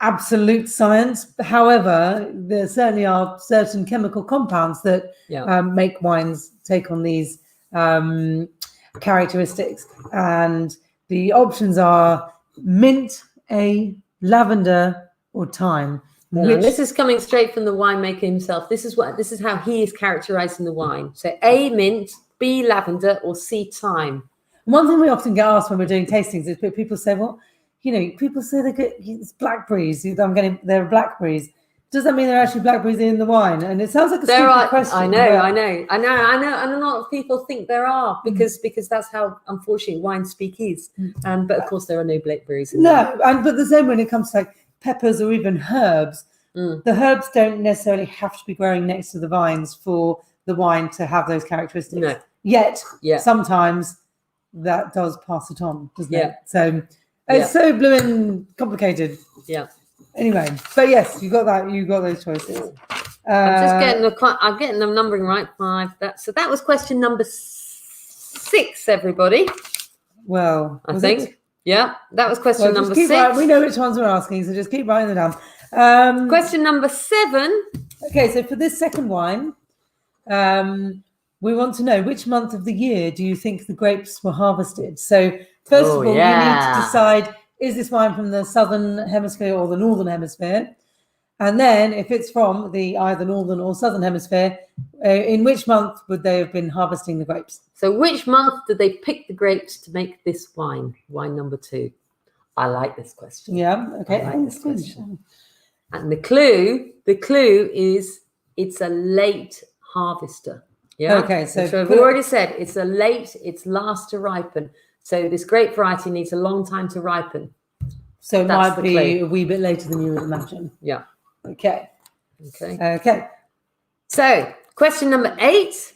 absolute science. However, there certainly are certain chemical compounds that make wines take on these characteristics. And the options are mint, A, lavender, or thyme. This is coming straight from the winemaker himself. This is how he is characterizing the wine. So A, mint, B, lavender, or C, thyme. One thing we often get asked when we're doing tastings is people say, well, people say it's blackberries. They're blackberries. Does that mean they're actually blackberries in the wine? And it sounds like a stupid question. I know. And a lot of people think there are because that's how, unfortunately, wine speak is. But of course, there are no blackberries in there. But the same when it comes to like peppers or even herbs. The herbs don't necessarily have to be growing next to the vines for the wine to have those characteristics. No. Yet, sometimes that does pass it on, doesn't it? So it's so blooming complicated. Yeah. Anyway, but yes, you got that. You got those choices. I'm getting them numbering right. 5. That was question number 6. Everybody. Well, I think. Yeah, that was question number 6. We know which ones we're asking, so just keep writing them down. Question number 7. Okay, so for this second wine, we want to know which month of the year do you think the grapes were harvested? So first of all, you need to decide, is this wine from the southern hemisphere or the northern hemisphere? And then if it's from the either northern or southern hemisphere, in which month would they have been harvesting the grapes? So which month did they pick the grapes to make this wine? Wine number 2. I like this question. Yeah, okay. I like this question. And the clue is it's a late harvester. Yeah. Okay. So I've already said it's last to ripen. So this grape variety needs a long time to ripen. So it might be a wee bit later than you would imagine. Yeah. Okay. Okay. So question number 8.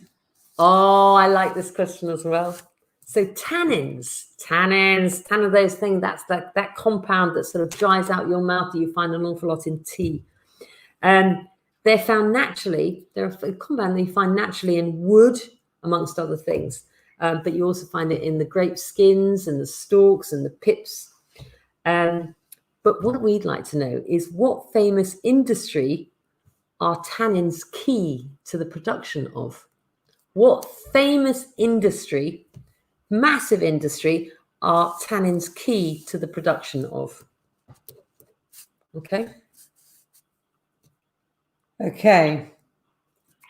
Oh, I like this question as well. So tannins, those things, that's that compound that sort of dries out your mouth that you find an awful lot in tea. They're found naturally. They're a compound that you find naturally in wood, amongst other things. But you also find it in the grape skins and the stalks and the pips. But what we'd like to know is what famous industry are tannins key to the production of? What famous industry, massive industry, are tannins key to the production of? Okay.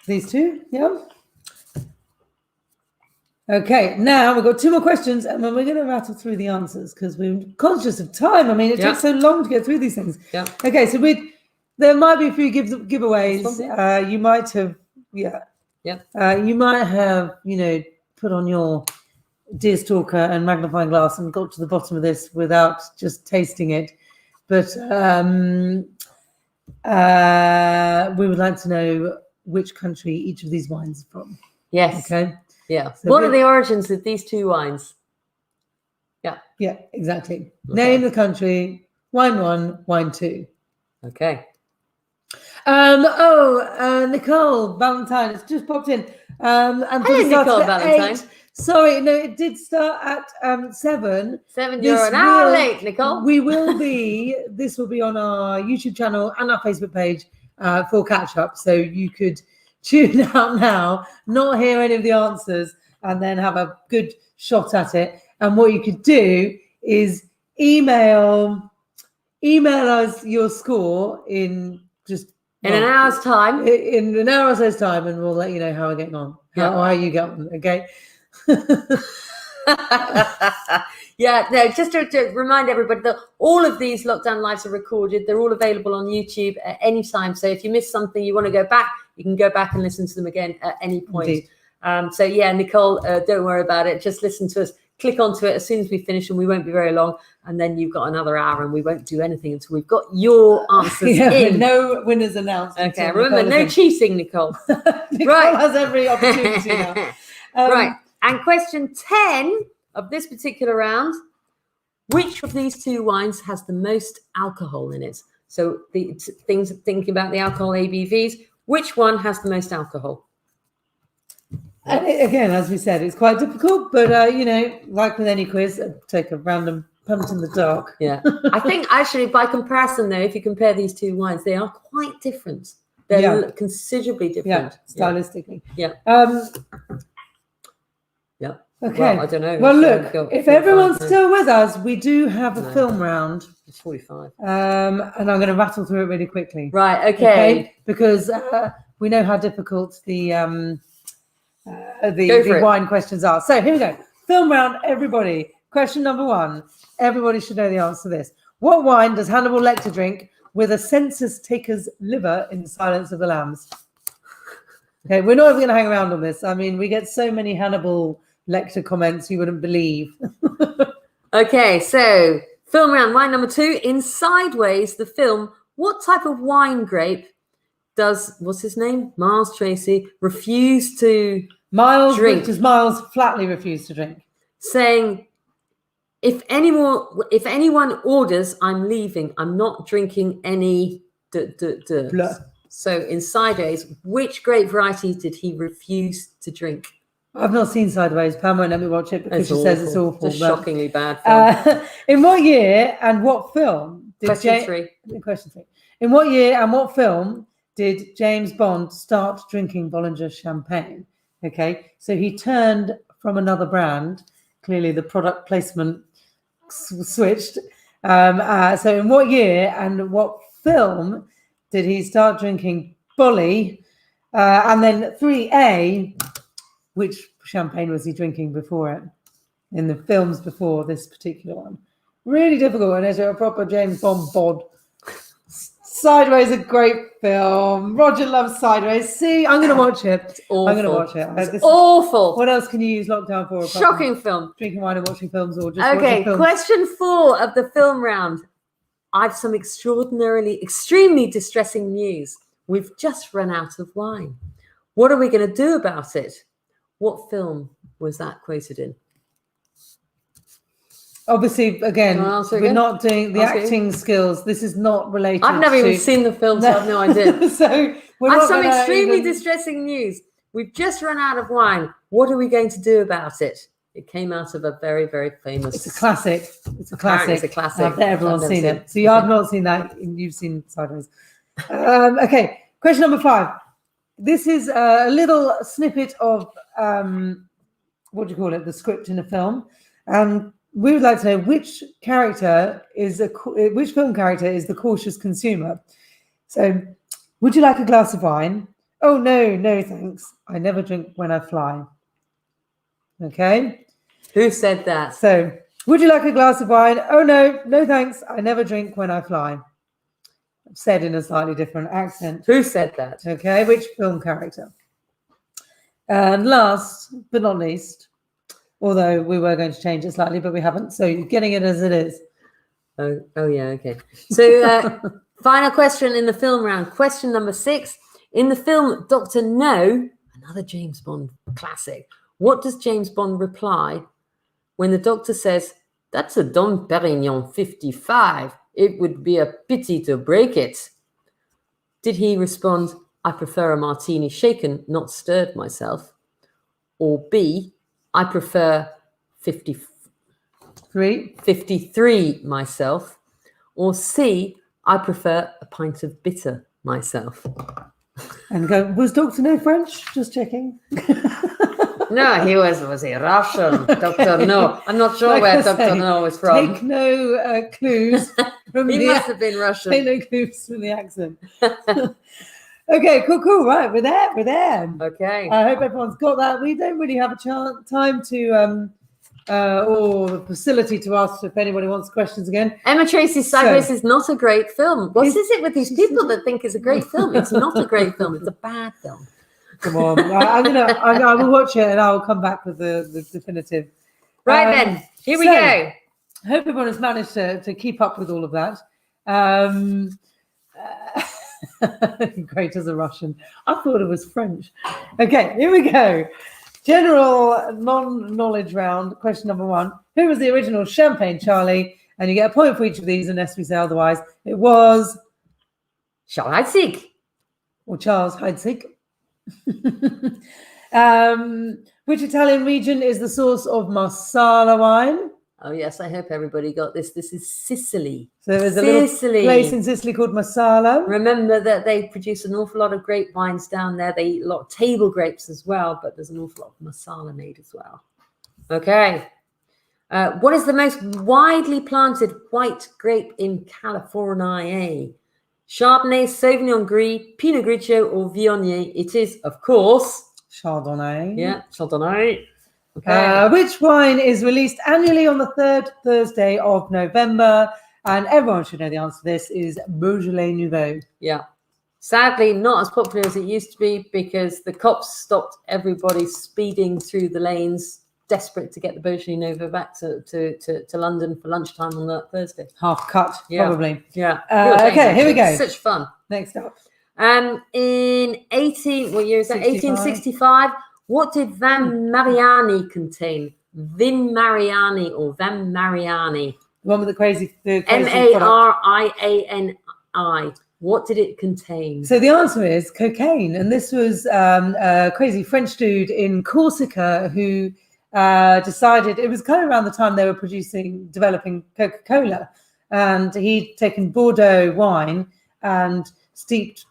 These two, yeah. Okay, now we've got 2 more questions and then we're going to rattle through the answers because we're conscious of time. I mean, it takes so long to get through these things. Yeah. Okay, so there might be a few giveaways. You might have, you might have, put on your deer stalker and magnifying glass and got to the bottom of this without just tasting it. But we would like to know which country each of these wines is from. Yes. Okay. Yeah. So what are the origins of these 2 wines? Yeah. Yeah, exactly. Okay. Name the country. Wine 1, wine 2. Okay. Nicole Valentine, it's just popped in. And hello, Nicole Valentine. 8. Sorry, no, it did start at 7. 7, you're an hour late, Nicole. This will be on our YouTube channel and our Facebook page for catch up. So you could tune out now, not hear any of the answers, and then have a good shot at it. And what you could do is email us your score in an hour's time. In an hour or so's time, and we'll let you know how we're getting on. How you get on, okay? Yeah, no, just to remind everybody that all of these lockdown lives are recorded. They're all available on YouTube at any time. So if you miss something, you want to go back, you can go back and listen to them again at any point. So yeah, Nicole, don't worry about it. Just listen to us. Click onto it as soon as we finish, and we won't be very long. And then you've got another hour, and we won't do anything until we've got your answers in. No winners announced. Okay, remember, no cheating, Nicole. Nicole has every opportunity now. Right, and question 10 of this particular round: which of these two wines has the most alcohol in it? So the things thinking about the alcohol ABVs. Which one has the most alcohol? And again, as we said, it's quite difficult, but like with any quiz, take a random punt in the dark. Yeah, I think actually by comparison, though, if you compare these two wines, they are quite different. They're considerably different. Yeah, stylistically. Yeah. Yeah. Okay. Well, I don't know. Well, look, if everyone's still with us, we do have a film round. It's 45. And I'm going to rattle through it really quickly. Right. Okay. Because we know how difficult the wine questions are. So here we go. Film round, everybody. Question number 1. Everybody should know the answer to this. What wine does Hannibal Lecter drink with a census taker's liver in Silence of the Lambs? Okay, we're not even going to hang around on this. I mean, we get so many Hannibal Lecter comments you wouldn't believe. Okay, so film round, wine number 2. In Sideways, the film, what type of wine grape does, what's his name? Miles Tracy refuse to drink. Miles flatly refused to drink. Saying, if anyone orders, I'm leaving. I'm not drinking any. So in Sideways, which grape variety did he refuse to drink? I've not seen Sideways. Pam won't let me watch it because she says it's awful. It's a shockingly bad film. In what year and what film did Question 3. In what year and what film did James Bond start drinking Bollinger champagne? Okay, so he turned from another brand. Clearly, the product placement switched. So in what year and what film did he start drinking Bolly? And then 3A, which champagne was he drinking before it? In the films before this particular one. Really difficult, and it's a proper James Bond bod. Sideways, a great film. Roger loves Sideways. See, I'm going to watch it. It's awful. I'm going to watch it. It's awful. What else can you use lockdown for? Shocking film. Drinking wine and watching films, or just okay, watching films? Question 4 of the film round. I've some extremely distressing news. We've just run out of wine. What are we going to do about it? What film was that quoted in? Obviously, again, we're not doing the acting skills. This is not related. I've never even seen the film, so I have no idea. So I have some extremely distressing news. We've just run out of wine. What are we going to do about it? It came out of a very, very famous. It's a classic. It's a classic. It's a classic. I bet everyone's seen it. So I've not seen that. You've seen Sideways. Okay. Question number 5. This is a little snippet of what do you call it? The script in a film. We would like to know which film character is the cautious consumer. So, would you like a glass of wine? Oh no, thanks. I never drink when I fly. Okay. Who said that? So, would you like a glass of wine? Oh no, thanks. I never drink when I fly. Said in a slightly different accent. Who said that? Okay, which film character? And last but not least, although we were going to change it slightly, but we haven't. So you're getting it as it is. Oh yeah, okay. So final question in the film round. Question number 6. In the film Dr. No, another James Bond classic, what does James Bond reply when the doctor says, "That's a Dom Perignon 55. It would be a pity to break it"? Did he respond, "I prefer a martini shaken, not stirred myself"? Or B, "I prefer 53 myself"? Or C, "I prefer a pint of bitter myself"? And go, was Dr. No French? Just checking. No, he was he Russian? Dr. No. I'm not sure where Dr. No is from. Take no clues. He must have been Russian. Take no clues from the accent. Okay, cool. Right, we're there. Okay. I hope everyone's got that. We don't really have a time to or the facility to ask if anybody wants questions again. Emma Tracy's Sideways is not a great film. What is it with these people that think it's a great film? It's not a great film. It's a bad film. Come on, I will watch it and I'll come back with the definitive. Right then, here we go. I hope everyone has managed to keep up with all of that. Great as a Russian. I thought it was French. Okay, here we go. General non-knowledge round. Question number 1. Who was the original Champagne Charlie? And you get a point for each of these unless we say otherwise. It was Charles Heidsieck. Or Charles Heidsieck. Which Italian region is the source of Marsala wine? Oh, yes, I hope everybody got this. This is Sicily. So there's a little place in Sicily called Marsala. Remember that they produce an awful lot of grape vines down there. They eat a lot of table grapes as well, but there's an awful lot of Marsala made as well. Okay. What is the most widely planted white grape in California? Chardonnay, Sauvignon Gris, Pinot Grigio, or Viognier? It is, of course, Chardonnay. Yeah, Chardonnay. Okay. Which wine is released annually on the 3rd Thursday of November? And everyone should know the answer to this is Beaujolais Nouveau. Yeah. Sadly, not as popular as it used to be because the cops stopped everybody speeding through the lanes, desperate to get the Beaujolais Nouveau back to London for lunchtime on that Thursday. Half cut, probably. Yeah. Okay, here we go. Such fun. Next up. What year is that? 1865. What did Van Mariani contain? Vin Mariani or Van Mariani? The one with the crazy Mariani. What did it contain? So the answer is cocaine. And this was a crazy French dude in Corsica who decided, it was kind of around the time they were developing Coca-Cola. And he'd taken Bordeaux wine and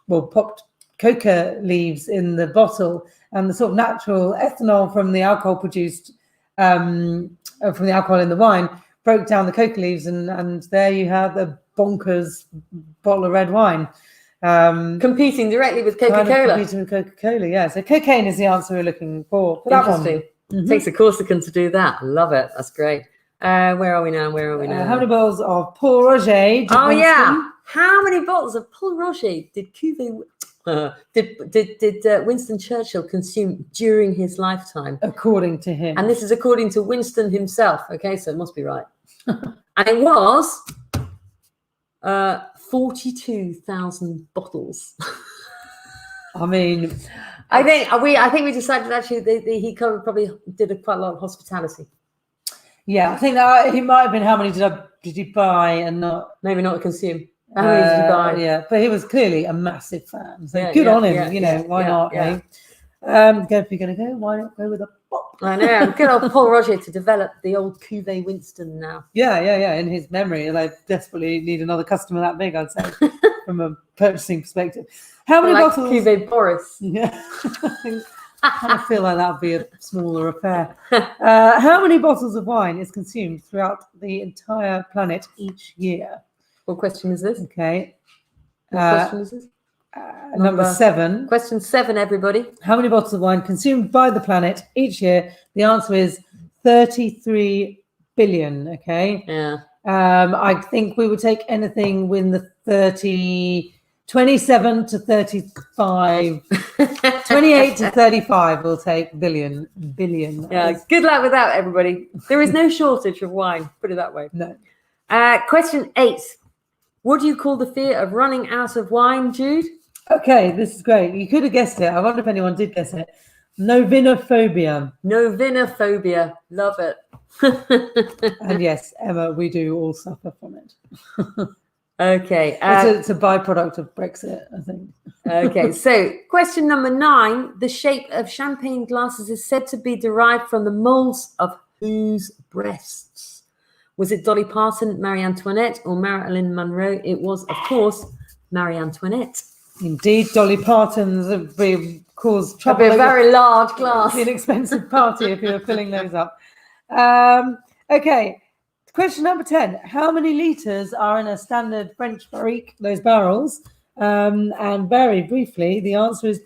popped coca leaves in the bottle, and the sort of natural ethanol from the alcohol produced from the alcohol in the wine broke down the coca leaves, and there you have a bonkers bottle of red wine. Competing directly with Coca-Cola. Competing with Coca-Cola, yeah. So cocaine is the answer we're looking for. Interesting. Mm-hmm. Takes a Corsican to do that. Love it. That's great. Where are we now? How many bottles of Paul Roger? Yeah. How many bottles of Paul Roger did Cuvée did Winston Churchill consume during his lifetime? According to him. And this is according to Winston himself. Okay, so it must be right. And it was 42,000 bottles. I mean, I think we decided actually he probably did quite a lot of hospitality. Yeah, I think that he might have been. How many did he buy and not? Maybe not consume. How many did he buy? Yeah, but he was clearly a massive fan. So good on him. Why not? Yeah. If you're going to go, why not go with a pop? I know. Good old Paul Roger to develop the old Cuvée Winston now. Yeah. In his memory, they desperately need another customer that big, I'd say, from a purchasing perspective. How many bottles? Cuvée Boris. Yeah. I feel like that would be a smaller affair. How many bottles of wine is consumed throughout the entire planet each year? What question is this? Okay. What question is this? Number 7. Question 7, everybody. How many bottles of wine consumed by the planet each year? The answer is 33 billion. Okay. Yeah. I think we would take anything with the 27 to 35, 28 to 35 we'll take billion. Yeah, good luck with that, everybody. There is no shortage of wine, put it that way. No. Question 8. What do you call the fear of running out of wine, Jude? Okay, this is great. You could have guessed it. I wonder if anyone did guess it. Novinophobia. Novinophobia. Love it. And yes, Emma, we do all suffer from it. Okay. It's a byproduct of Brexit, I think. Okay, so question number 9. The shape of champagne glasses is said to be derived from the molds of whose breasts? Was it Dolly Parton, Marie Antoinette, or Marilyn Monroe? It was, of course, Marie Antoinette. Indeed, Dolly Parton's caused trouble. That'd be a very large glass. An expensive party if you were filling those up. Okay. Question number 10. How many litres are in a standard French barrique, those barrels? And very briefly, the answer is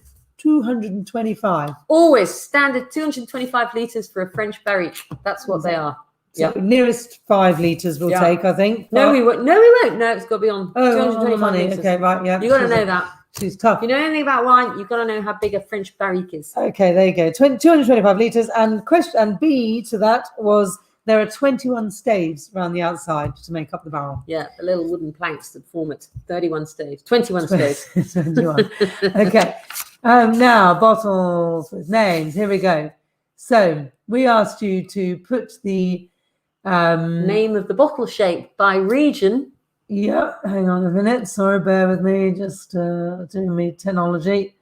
225. Always standard 225 litres for a French barrique. That's what they are. So nearest 5 litres we'll take, I think. No, we won't. No, we won't. No, it's got to be on 225 money. litres. Okay, right, yeah. You got to know that. She's tough. If you know anything about wine, you've got to know how big a French barrique is. Okay, there you go. 225 litres. And B to that was there are 21 staves around the outside to make up the barrel. Yeah, the little wooden planks that form it. 31 staves. 21 staves. 21. Okay. Now, bottles with names. Here we go. So we asked you to put the name of the bottle shape by region. Yeah, hang on a minute. Sorry, bear with me. Just doing me technology.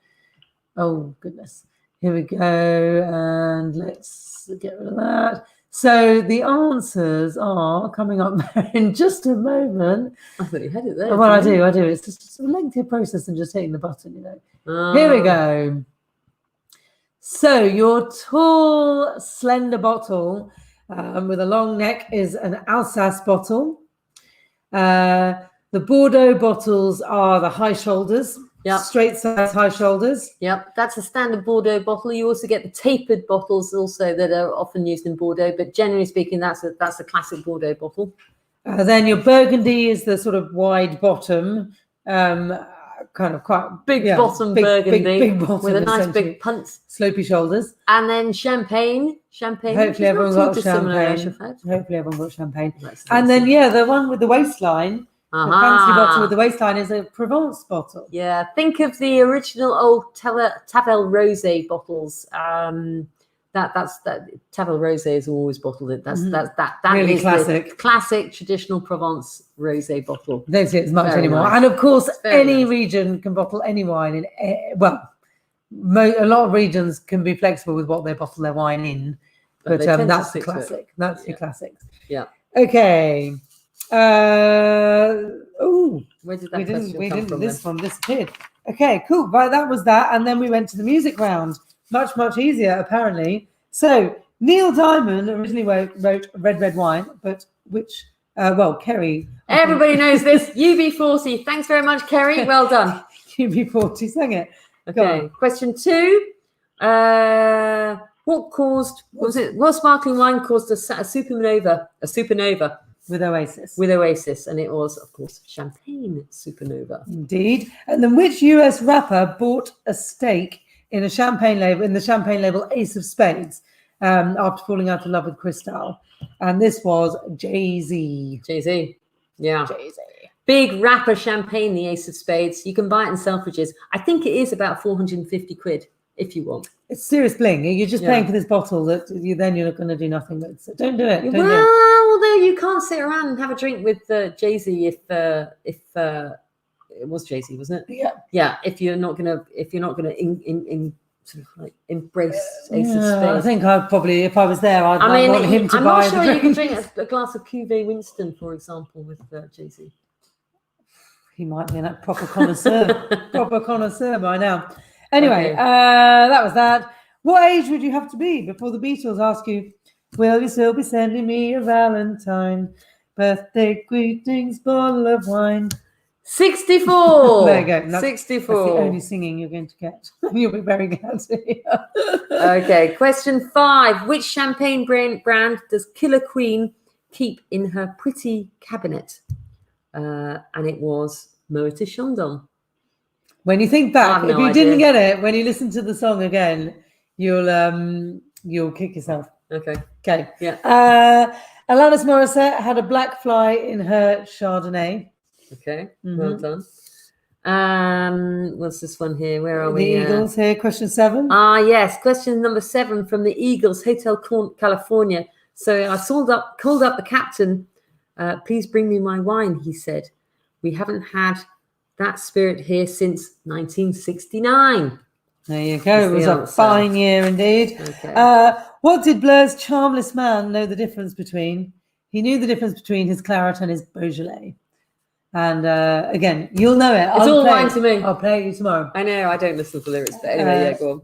Oh, goodness. Here we go. And let's get rid of that. So the answers are coming up in just a moment. I thought you had it there. Well, I do. It's just a lengthier process than just hitting the button, you know. Here we go. So your tall, slender bottle with a long neck is an Alsace bottle. The Bordeaux bottles are the high shoulders. Yep. Straight size high shoulders. Yep, that's a standard Bordeaux bottle. You also get the tapered bottles also that are often used in Bordeaux, but generally speaking, that's a classic Bordeaux bottle. Then your Burgundy is the sort of wide bottom, kind of quite big bottom Burgundy big bottom, with a nice big punt, slopey shoulders. And then champagne. Hopefully everyone got champagne. Hopefully everyone got champagne. And then the one with the waistline. The fancy bottle with the waistline is a Provence bottle. Yeah, think of the original old Tavel Rosé bottles. That's Tavel Rosé is always bottled. That really is classic. The classic traditional Provence rosé bottle. Don't see it as much anymore. Nice. And of course, any region can bottle any wine in. A lot of regions can be flexible with what they bottle their wine in, but that's the classic. That's the classics. Yeah. Okay. Where did that question come from? This one disappeared. Okay, cool. Right, that was that, and then we went to the music round. Much easier, apparently. So Neil Diamond originally wrote Red Wine, but which Kerry. Everybody knows this. UB40. Thanks very much, Kerry. Well done. UB40 sang it. Okay. Question 2. What sparkling wine caused a supernova? A supernova. With Oasis. With Oasis, and it was, of course, Champagne Supernova. Indeed. And then which US rapper bought a stake in the champagne label Ace of Spades after falling out of love with Cristal? And this was Jay-Z. Jay-Z. Yeah. Jay-Z. Big rapper champagne, the Ace of Spades. You can buy it in Selfridges. I think it is about 450 quid if you want. It's serious bling. You're just paying for this bottle that you're not going to do nothing with. So don't do it. Although you can't sit around and have a drink with Jay-Z if it was Jay-Z, wasn't it? Yeah. Yeah. If you're not gonna sort of like embrace Ace of Spades. I think I'd probably, if I was there, I'd want him to buy the drink. I'm not sure you can drink a glass of Cuvée Winston, for example, with Jay-Z. He might be a proper connoisseur by now. Anyway, that was that. What age would you have to be before the Beatles ask you, will you still be sending me a Valentine? Birthday greetings, bottle of wine. 64. There you go. 64. That's the only singing you're going to get. You'll be very glad to hear. Okay, question 5. Which champagne brand does Killer Queen keep in her pretty cabinet? And it was Moët & Chandon. When you think back, if you didn't idea. get it, when you listen to the song again, you'll kick yourself. Okay. Yeah. Alanis Morissette had a black fly in her Chardonnay. Okay. Well done. What's this one here? Where are we? The Eagles here. Question 7. Yes. Question number 7 from the Eagles, Hotel California. So I called up the captain. Please bring me my wine, he said. We haven't had that spirit here since 1969. There you go. It was a fine year indeed. Okay. What did Blur's charmless man know the difference between? He knew the difference between his claret and his Beaujolais. And again, you'll know it. It's all wine to me. I'll play it you tomorrow. I know. I don't listen to the lyrics, but anyway, go on.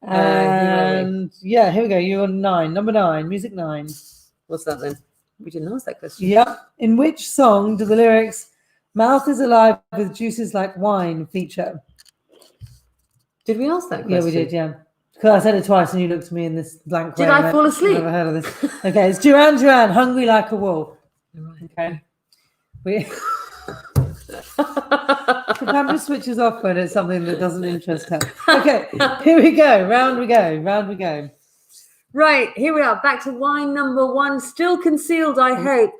And here we go. You're on 9. Number 9. Music 9. What's that then? We didn't ask that question. Yep. In which song do the lyrics "Mouth is alive with juices like wine" feature? Did we ask that question? Yeah, we did, yeah. Because I said it twice and you looked at me in this blank way. Did I fall asleep? I've never heard of this. Okay, it's Duran Duran, Hungry Like a Wolf. Okay. The camera switches off when it's something that doesn't interest her. Okay, here we go. Round we go. Right, here we are. Back to wine number 1. Still concealed, I hope.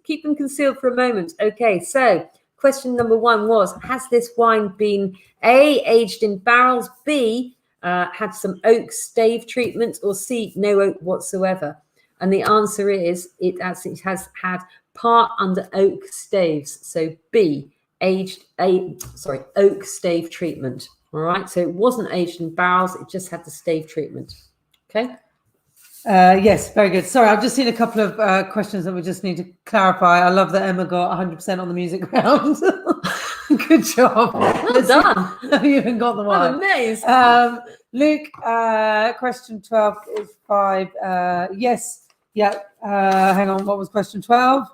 Keep them concealed for a moment. Okay, so question number 1 was, has this wine been A, aged in barrels, B, had some oak stave treatment, or C, no oak whatsoever? And the answer is it actually has had part under oak staves. So B, oak stave treatment. All right, so it wasn't aged in barrels, it just had the stave treatment. Okay. Yes, very good. Sorry, I've just seen a couple of questions that we just need to clarify. I love that Emma got 100% on the music round. Good job. Well done. You even got the one. I'm amazed. Luke, question 12 is 5. Yes. Yeah. Hang on. What was question 12?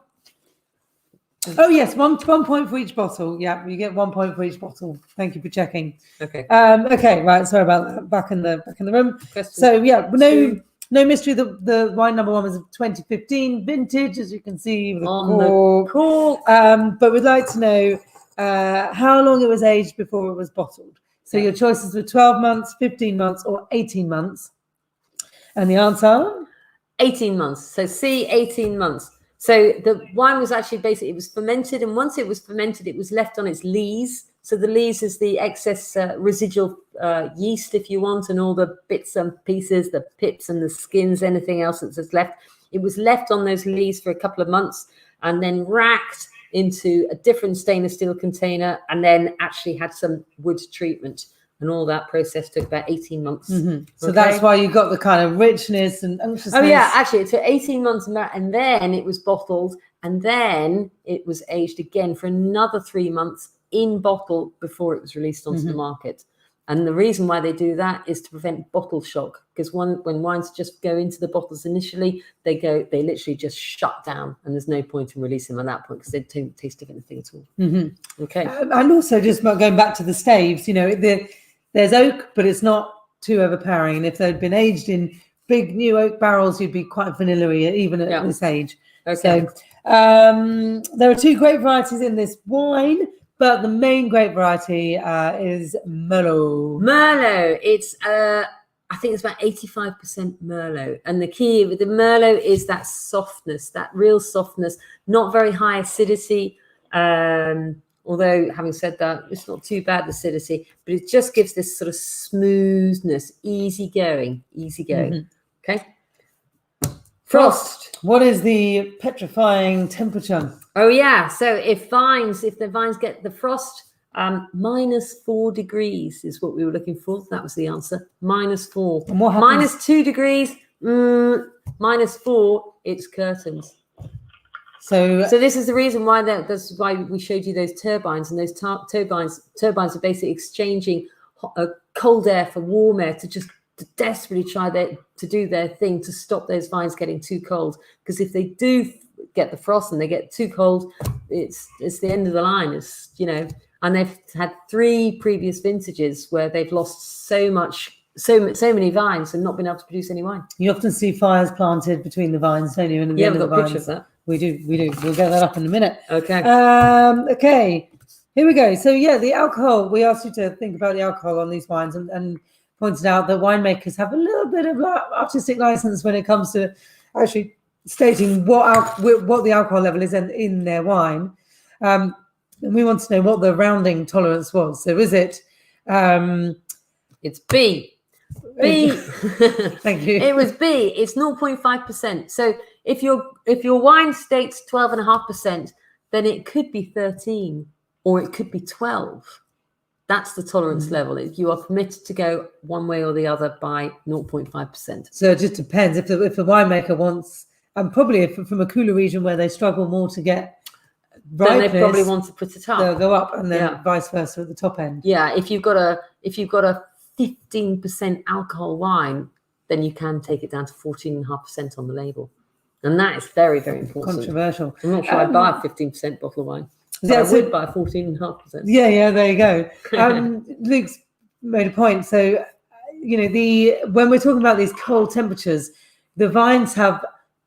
Oh, yes. One point for each bottle. Yeah, you get 1 point for each bottle. Thank you for checking. Okay. Okay. Right. Sorry about that. Back in the room. So yeah, no mystery. The wine number 1 was 2015 vintage, as you can see with the cork. But we'd like to know how long it was aged before it was bottled. So your choices were 12 months, 15 months, or 18 months. And the answer? 18 months. So C, 18 months. So the wine was actually basically, it was fermented. And once it was fermented, it was left on its lees. So the lees is the excess residual yeast, if you want, and all the bits and pieces, the pips and the skins, anything else that's left. It was left on those lees for a couple of months and then racked into a different stainless steel container and then actually had some wood treatment. And all that process took about 18 months. Mm-hmm. So that's why you got the kind of richness and unctuousness. Oh, yeah, actually, it took 18 months and then it was bottled and then it was aged again for another 3 months in bottle before it was released onto the market. And the reason why they do that is to prevent bottle shock, because when wines just go into the bottles initially, they literally just shut down, and there's no point in releasing them at that point because they don't taste of anything at all. Mm-hmm. Okay. And also, just going back to the staves, there's oak, but it's not too overpowering. And if they'd been aged in big new oak barrels, you'd be quite vanilla-y even at this age. Okay. So there are 2 grape varieties in this wine. But the main grape variety is Merlot. Merlot. It's I think it's about 85% Merlot. And the key with the Merlot is that softness, that real softness, not very high acidity. Although having said that, it's not too bad acidity, but it just gives this sort of smoothness, easygoing. Mm-hmm. Okay. Frost. What is the petrifying temperature? Oh, yeah. So if the vines get the frost, -4 degrees is what we were looking for. That was the answer. -4. And what happens? -2 degrees, -4, it's curtains. So this is the reason why that's why we showed you those turbines, and those turbines are basically exchanging cold air for warm air to desperately try to do their thing to stop those vines getting too cold. Because if they do get the frost and they get too cold, it's the end of the line. It's and they've had 3 previous vintages where they've lost so many vines and not been able to produce any wine. You often see fires planted between the vines, don't you? And We've got a picture of that. We do. We'll get that up in a minute. Okay. Okay. Here we go. So yeah, the alcohol. We asked you to think about the alcohol on these wines, and pointed out that winemakers have a little bit of artistic license when it comes to actually stating what the alcohol level is in their wine. And we want to know what the rounding tolerance was. So is it? It's B. B. Thank you. It was B. It's 0.5%. So if your wine states 12.5%, then it could be 13 or it could be 12. That's the tolerance level. You are permitted to go one way or the other by 0.5%. So it just depends. If the winemaker wants, and probably if from a cooler region where they struggle more to get ripeness, then they probably want to put it up. They'll go up, and then vice versa at the top end. Yeah, if you've got a 15% alcohol wine, then you can take it down to 14.5% on the label, and that is very, very important. Controversial. I'm not sure I'd buy a 15% bottle of wine. I would buy 14.5%. Yeah, there you go. Luke's made a point. So, when we're talking about these cold temperatures, the vines have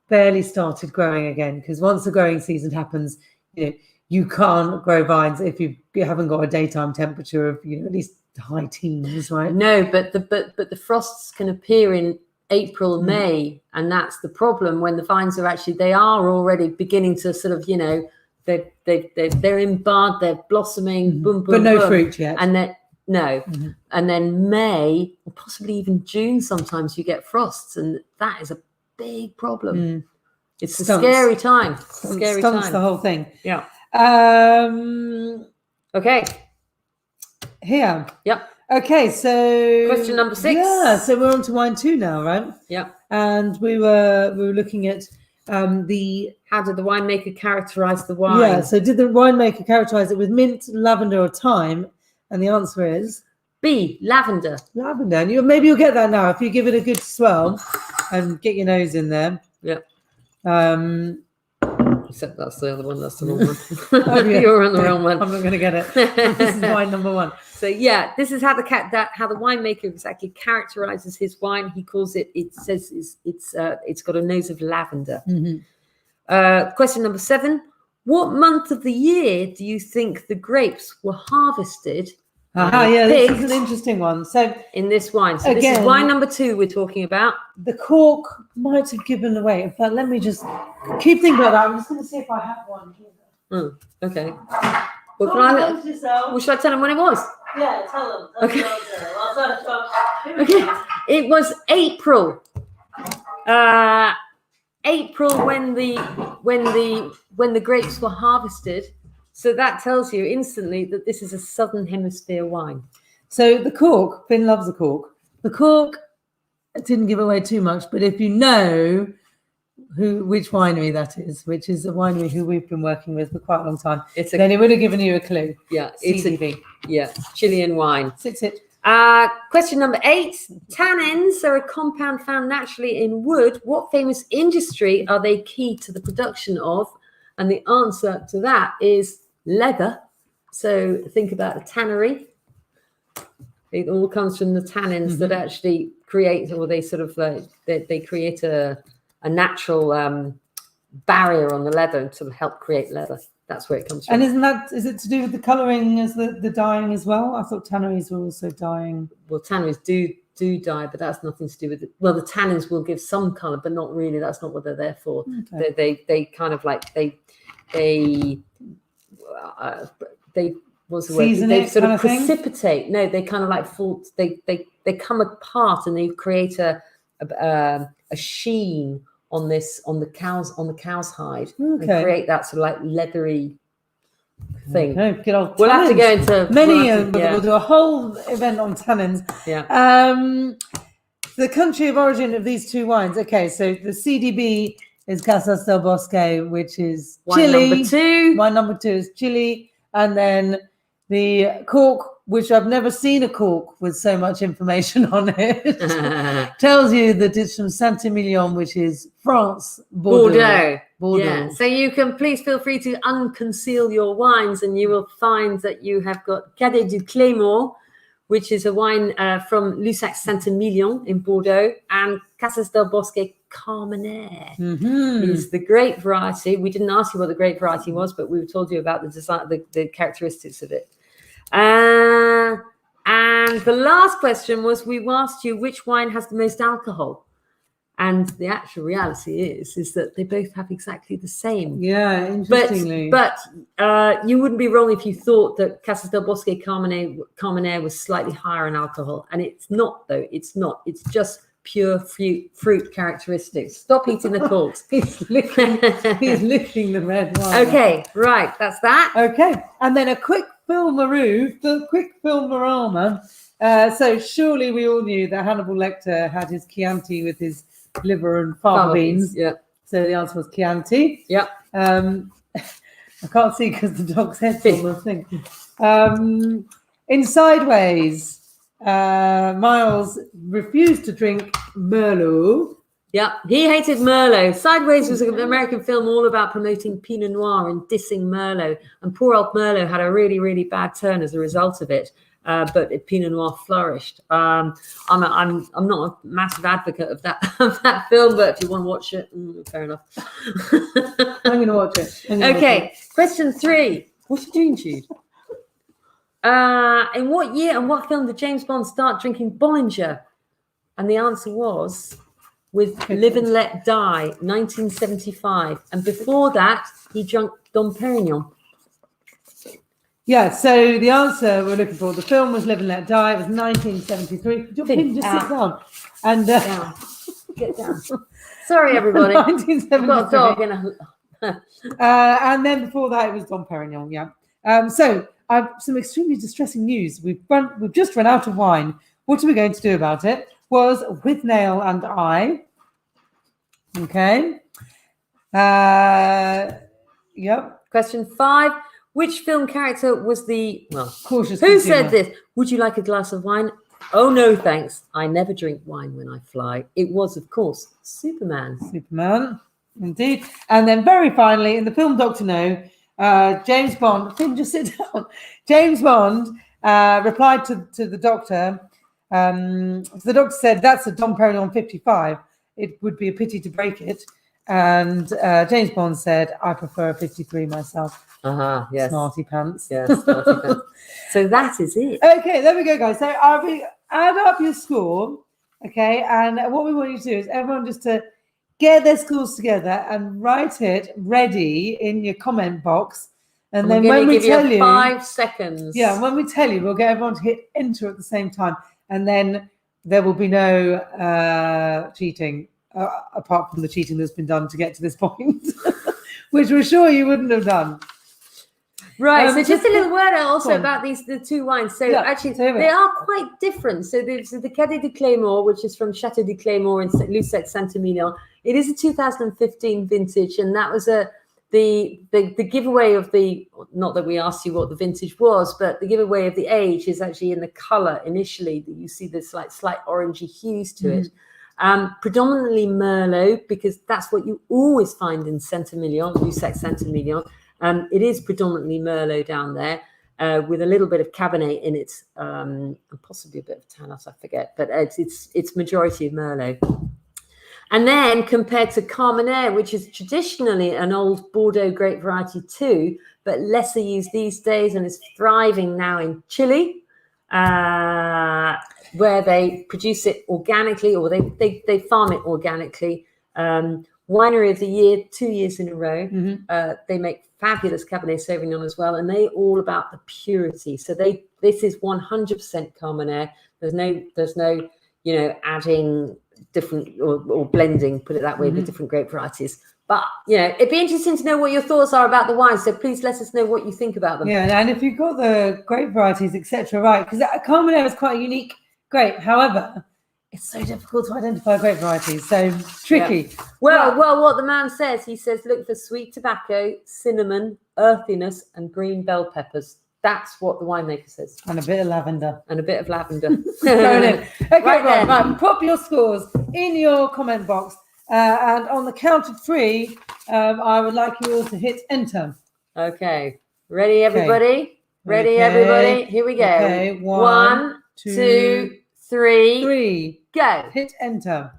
barely started growing again, because once the growing season happens, you can't grow vines if you haven't got a daytime temperature of at least high teens, right? No, but the frosts can appear in April, May, and that's the problem when the vines they are already beginning to sort of they're in bud, they're blossoming, boom, boom, but no boom. fruit yet. And then and then May or possibly even June, sometimes you get frosts, and that is a big problem. It's a scary time. Stunts the whole thing. Yeah. Okay. Here. Yep. Okay, so question number 6. Yeah, so we're on to wine 2 now, right? Yeah. And we were looking at how did the winemaker characterize the wine? Yeah, so did the winemaker characterize it with mint, lavender, or thyme? And the answer is B, lavender. Lavender. And maybe you'll get that now if you give it a good swirl and get your nose in there. Yeah. Except that's the other one. That's the wrong one. You're on the wrong one. I'm not going to get it. This is wine number 1. So yeah, this is how the winemaker exactly characterizes his wine. He calls it. It says it's got a nose of lavender. Question number 7. What month of the year do you think the grapes were harvested? This is an interesting one. So in this wine, so this is wine number 2 we're talking about. The cork might have given away, but let me just keep thinking about that. I'm just going to see if I have one here. Okay. Well, should I tell them when it was? Yeah, tell them. Okay. Okay. It was April. April when the grapes were harvested. So that tells you instantly that this is a Southern Hemisphere wine. So the cork, Finn loves the cork. The cork didn't give away too much, but if you know which winery that is, which is a winery who we've been working with for quite a long time, then it would have given you a clue. Yeah, CDV. Chilean wine. Sits it. Question number 8. Tannins are a compound found naturally in wood. What famous industry are they key to the production of? And the answer to that is leather. So think about a tannery. It all comes from the tannins that actually create, or they sort of they create a natural barrier on the leather to help create leather. That's where it comes from. And is it to do with the colouring as the dyeing as well? I thought tanneries were also dyeing. Well, tanneries do dye, but that's nothing to do with it. Well, the tannins will give some colour, but not really. That's not what they're there for. Okay. They kind of like they what's the word? They sort of precipitate. Thing? No, they kind of like fall. They come apart and they create a sheen on the cow's hide and create that sort of like leathery thing. Okay, good old we'll have to go into we'll do a whole event on tannins. Yeah. The country of origin of these 2 wines. Okay, so the CDB is Casas del Bosque, which is Chile. Wine number 2. Wine number 2 is Chile, and then the cork, which I've never seen a cork with so much information on it, tells you that it's from Saint-Emilion, which is France, Bordeaux. Yeah. So you can please feel free to unconceal your wines, and you will find that you have got Caddy Di Claymore, which is a wine from Lussac Saint-Emilion in Bordeaux, and Casas del Bosque Cabernet is the grape variety. We didn't ask you what the grape variety was, but we told you about the design, the characteristics of it. And the last question was, we asked you which wine has the most alcohol. And the actual reality is that they both have exactly the same. Yeah, interestingly. But you wouldn't be wrong if you thought that Casas del Bosque Cabernet was slightly higher in alcohol. And it's not, though. It's not. It's just pure fruit characteristics. Stop eating the corks. He's licking the red wine. Okay, right. That's that. Okay. And then a quick filmorama. So surely we all knew that Hannibal Lecter had his Chianti with his liver and fava beans. Yeah. So the answer was Chianti. Yeah. I can't see because the dog's head's on the thing. In Sideways, Miles refused to drink Merlot. Yeah, he hated Merlot. Sideways was an American film all about promoting Pinot Noir and dissing Merlot. And poor old Merlot had a really, really bad turn as a result of it. but Pinot Noir flourished. I'm not a massive advocate of that film, but if you want to watch it, fair enough. I'm going to watch it. Okay, question 3. What are you doing, Jude? In what year and what film did James Bond start drinking Bollinger? And the answer was with Live and Let Die, 1975. And before that, he drank Dom Perignon. Yeah, so the answer we're looking for, the film was Live and Let Die. It was 1973. Just sit down. And Get down. Sorry, everybody. 1973. I've got a dog in and then before that, it was Dom Perignon. Yeah. So I've some extremely distressing news. We've just run out of wine. What are we going to do about it? Was with Nail and I. Okay. Yep. Question 5. Which film character was cautious who consumer. said this? Would you like a glass of wine? Oh, no, thanks. I never drink wine when I fly. It was, of course, Superman. Superman, indeed. And then very finally, in the film Dr. No, James Bond, Finn, just sit down. James Bond replied to the doctor. The doctor said, that's a Dom Perignon 55. It would be a pity to break it. And James Bond said, I prefer a 53 myself. Yes. Smarty pants. Yes, smarty pants. So that is it. Okay, there we go, guys. So I'll add up your score. Okay, and what we want you to do is everyone just to get their scores together and write it ready in your comment box. And then when we tell you 5 seconds. Yeah, when we tell you, we'll get everyone to hit enter at the same time. And then there will be no cheating, apart from the cheating that's been done to get to this point, which we're sure you wouldn't have done. Right, so just a little word also about the 2 wines. So actually, they are quite different. So there's the Caddy Di Claymore, which is from Chateau Di Claymore in Lucette-Saint-Emilion. It is a 2015 vintage, and that was the giveaway of the, not that we asked you what the vintage was, but the giveaway of the age is actually in the colour initially. That you see this slight orangey hues to it. Predominantly Merlot, because that's what you always find in Saint-Emilion, Lucette-Saint-Emilion. It is predominantly Merlot down there, with a little bit of Cabernet in it, and possibly a bit of Tannis, I forget, but it's majority of Merlot. And then compared to Carmenere, which is traditionally an old Bordeaux grape variety too, but lesser used these days and is thriving now in Chile, where they produce it organically, or they farm it organically. Winery of the Year 2 years in a row. They make fabulous Cabernet Sauvignon as well, and they all about the purity. So this is 100% Carmenere. There's no adding different or blending, put it that way, with different grape varieties. But it'd be interesting to know what your thoughts are about the wine. So please let us know what you think about them. Yeah, and if you've got the grape varieties, etc., right? Because Carmenere is quite a unique grape. However, it's so difficult to identify grape varieties, so tricky. Yeah. Well, what the man says, he says, look for sweet tobacco, cinnamon, earthiness, and green bell peppers. That's what the winemaker says. And a bit of lavender. Okay, right. Pop your scores in your comment box. And on the count of 3, I would like you all to hit enter. Okay. Ready, everybody? Ready, everybody? Here we go. Okay. 1, 2, 3, go. Hit enter.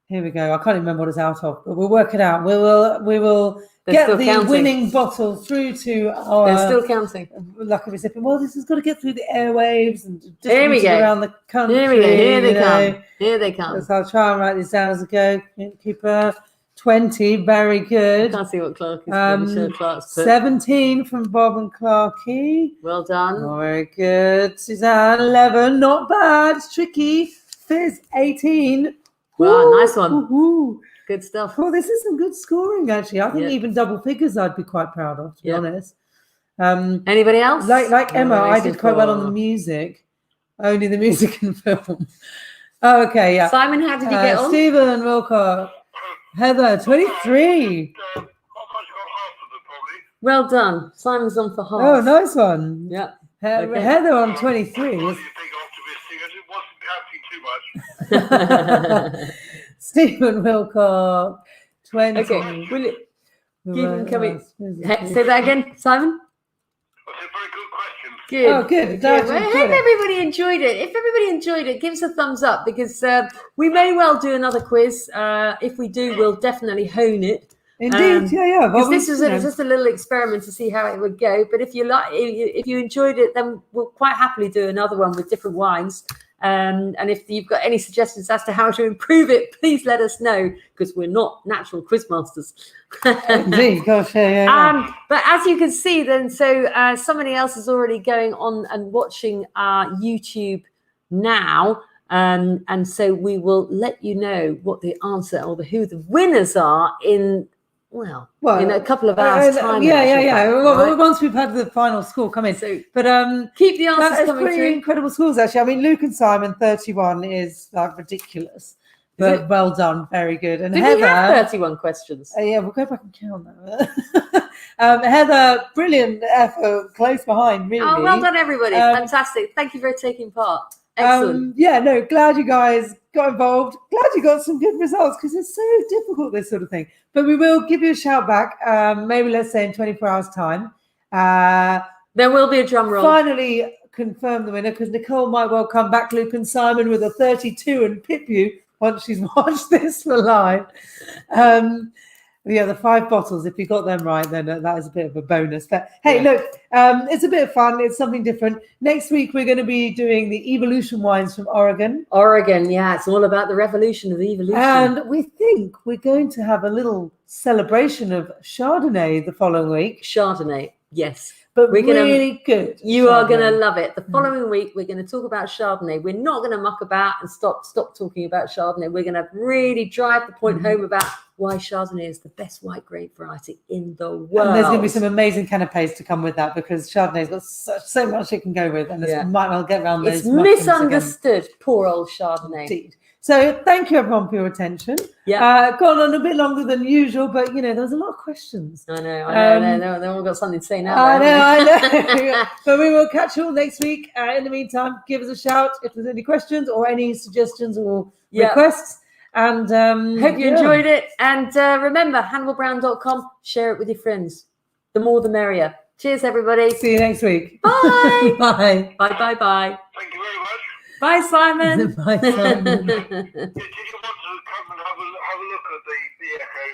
Here we go. I can't remember what it's out of, but we'll work it out. We will get the winning bottle through to our... They're still counting. Lucky recipient. Well, this has got to get through the airwaves and here we go. Around the country. Here we go. Here they come. Here they come. So I'll try and write this down as I go. Keeper 20. Very good. I can't see what Clark is. Clark's put. 17 from Bob and Clarky. Well done. Oh, very good. Suzanne, 11. Not bad. It's tricky. Fizz, 18. Wow, nice one. Woo-hoo. Good stuff. Well, this is some good scoring, actually. I think even double figures I'd be quite proud of, to be honest. Anybody else? Like Emma, I did quite well on the music. Only the music and film. Oh, okay, yeah. Simon, how did you get on? Stephen Wilcock. Heather, 23. Well done. Simon's on for half. Oh, nice one. Yeah. Heather on 23. Stephen Wilcock, 20. Okay, will it keep them coming? Say that again, Simon. That's a very good question. Good. Oh, good. Well, I hope everybody enjoyed it. If everybody enjoyed it, give us a thumbs up because we may well do another quiz. If we do, we'll definitely hone it. Indeed, yeah. Because this was just a little experiment to see how it would go. But if you enjoyed it, then we'll quite happily do another one with different wines. And if you've got any suggestions as to how to improve it, please let us know because we're not natural quiz masters. Indeed, gosh, yeah. But as you can see, then somebody else is already going on and watching our YouTube now. And so we will let you know what the answer or who the winners are in a couple of hours time. Well, once we've had the final score come in. So, but keep the answers coming pretty through. Incredible scores, actually. I mean, Luke and Simon 31 is like ridiculous, but well done, very good. And Did Heather, we have 31 questions? Yeah, we'll go back and count that. Heather, brilliant effort, close behind, really. Oh, well done, everybody! Fantastic. Thank you for taking part. Excellent. Glad you guys got involved. Glad you got some good results because it's so difficult, this sort of thing. But we will give you a shout back, maybe let's say in 24 hours' time. There will be a drum roll. Finally confirm the winner because Nicole might well come back, Luke and Simon, with a 32 and pip you once she's watched this for live. The 5 bottles, if you got them right, then that is a bit of a bonus. But hey, look, it's a bit of fun. It's something different. Next week, we're going to be doing the Evolution wines from Oregon. Yeah. It's all about the revolution of evolution. And we think we're going to have a little celebration of Chardonnay the following week. Chardonnay, yes. But we're really good. You are going to love it. The following week, we're going to talk about Chardonnay. We're not going to muck about and stop talking about Chardonnay. We're going to really drive the point home about why Chardonnay is the best white grape variety in the world. And there's going to be some amazing canapes to come with that because Chardonnay's got so much it can go with. And it might well get around those. It's misunderstood. Poor old Chardonnay. Indeed. So thank you everyone for your attention. Yeah, gone on a bit longer than usual, but there was a lot of questions. I know. They all got something to say now. I know. But we will catch you all next week. In the meantime, give us a shout if there's any questions or any suggestions or requests. And hope you enjoyed it. And remember, HannibalBrown.com. Share it with your friends. The more, the merrier. Cheers, everybody. See you next week. Bye. Bye. Bye. Thank you very much. Bye, Simon. Bye, Simon. Did you want to come and have a look at the Echo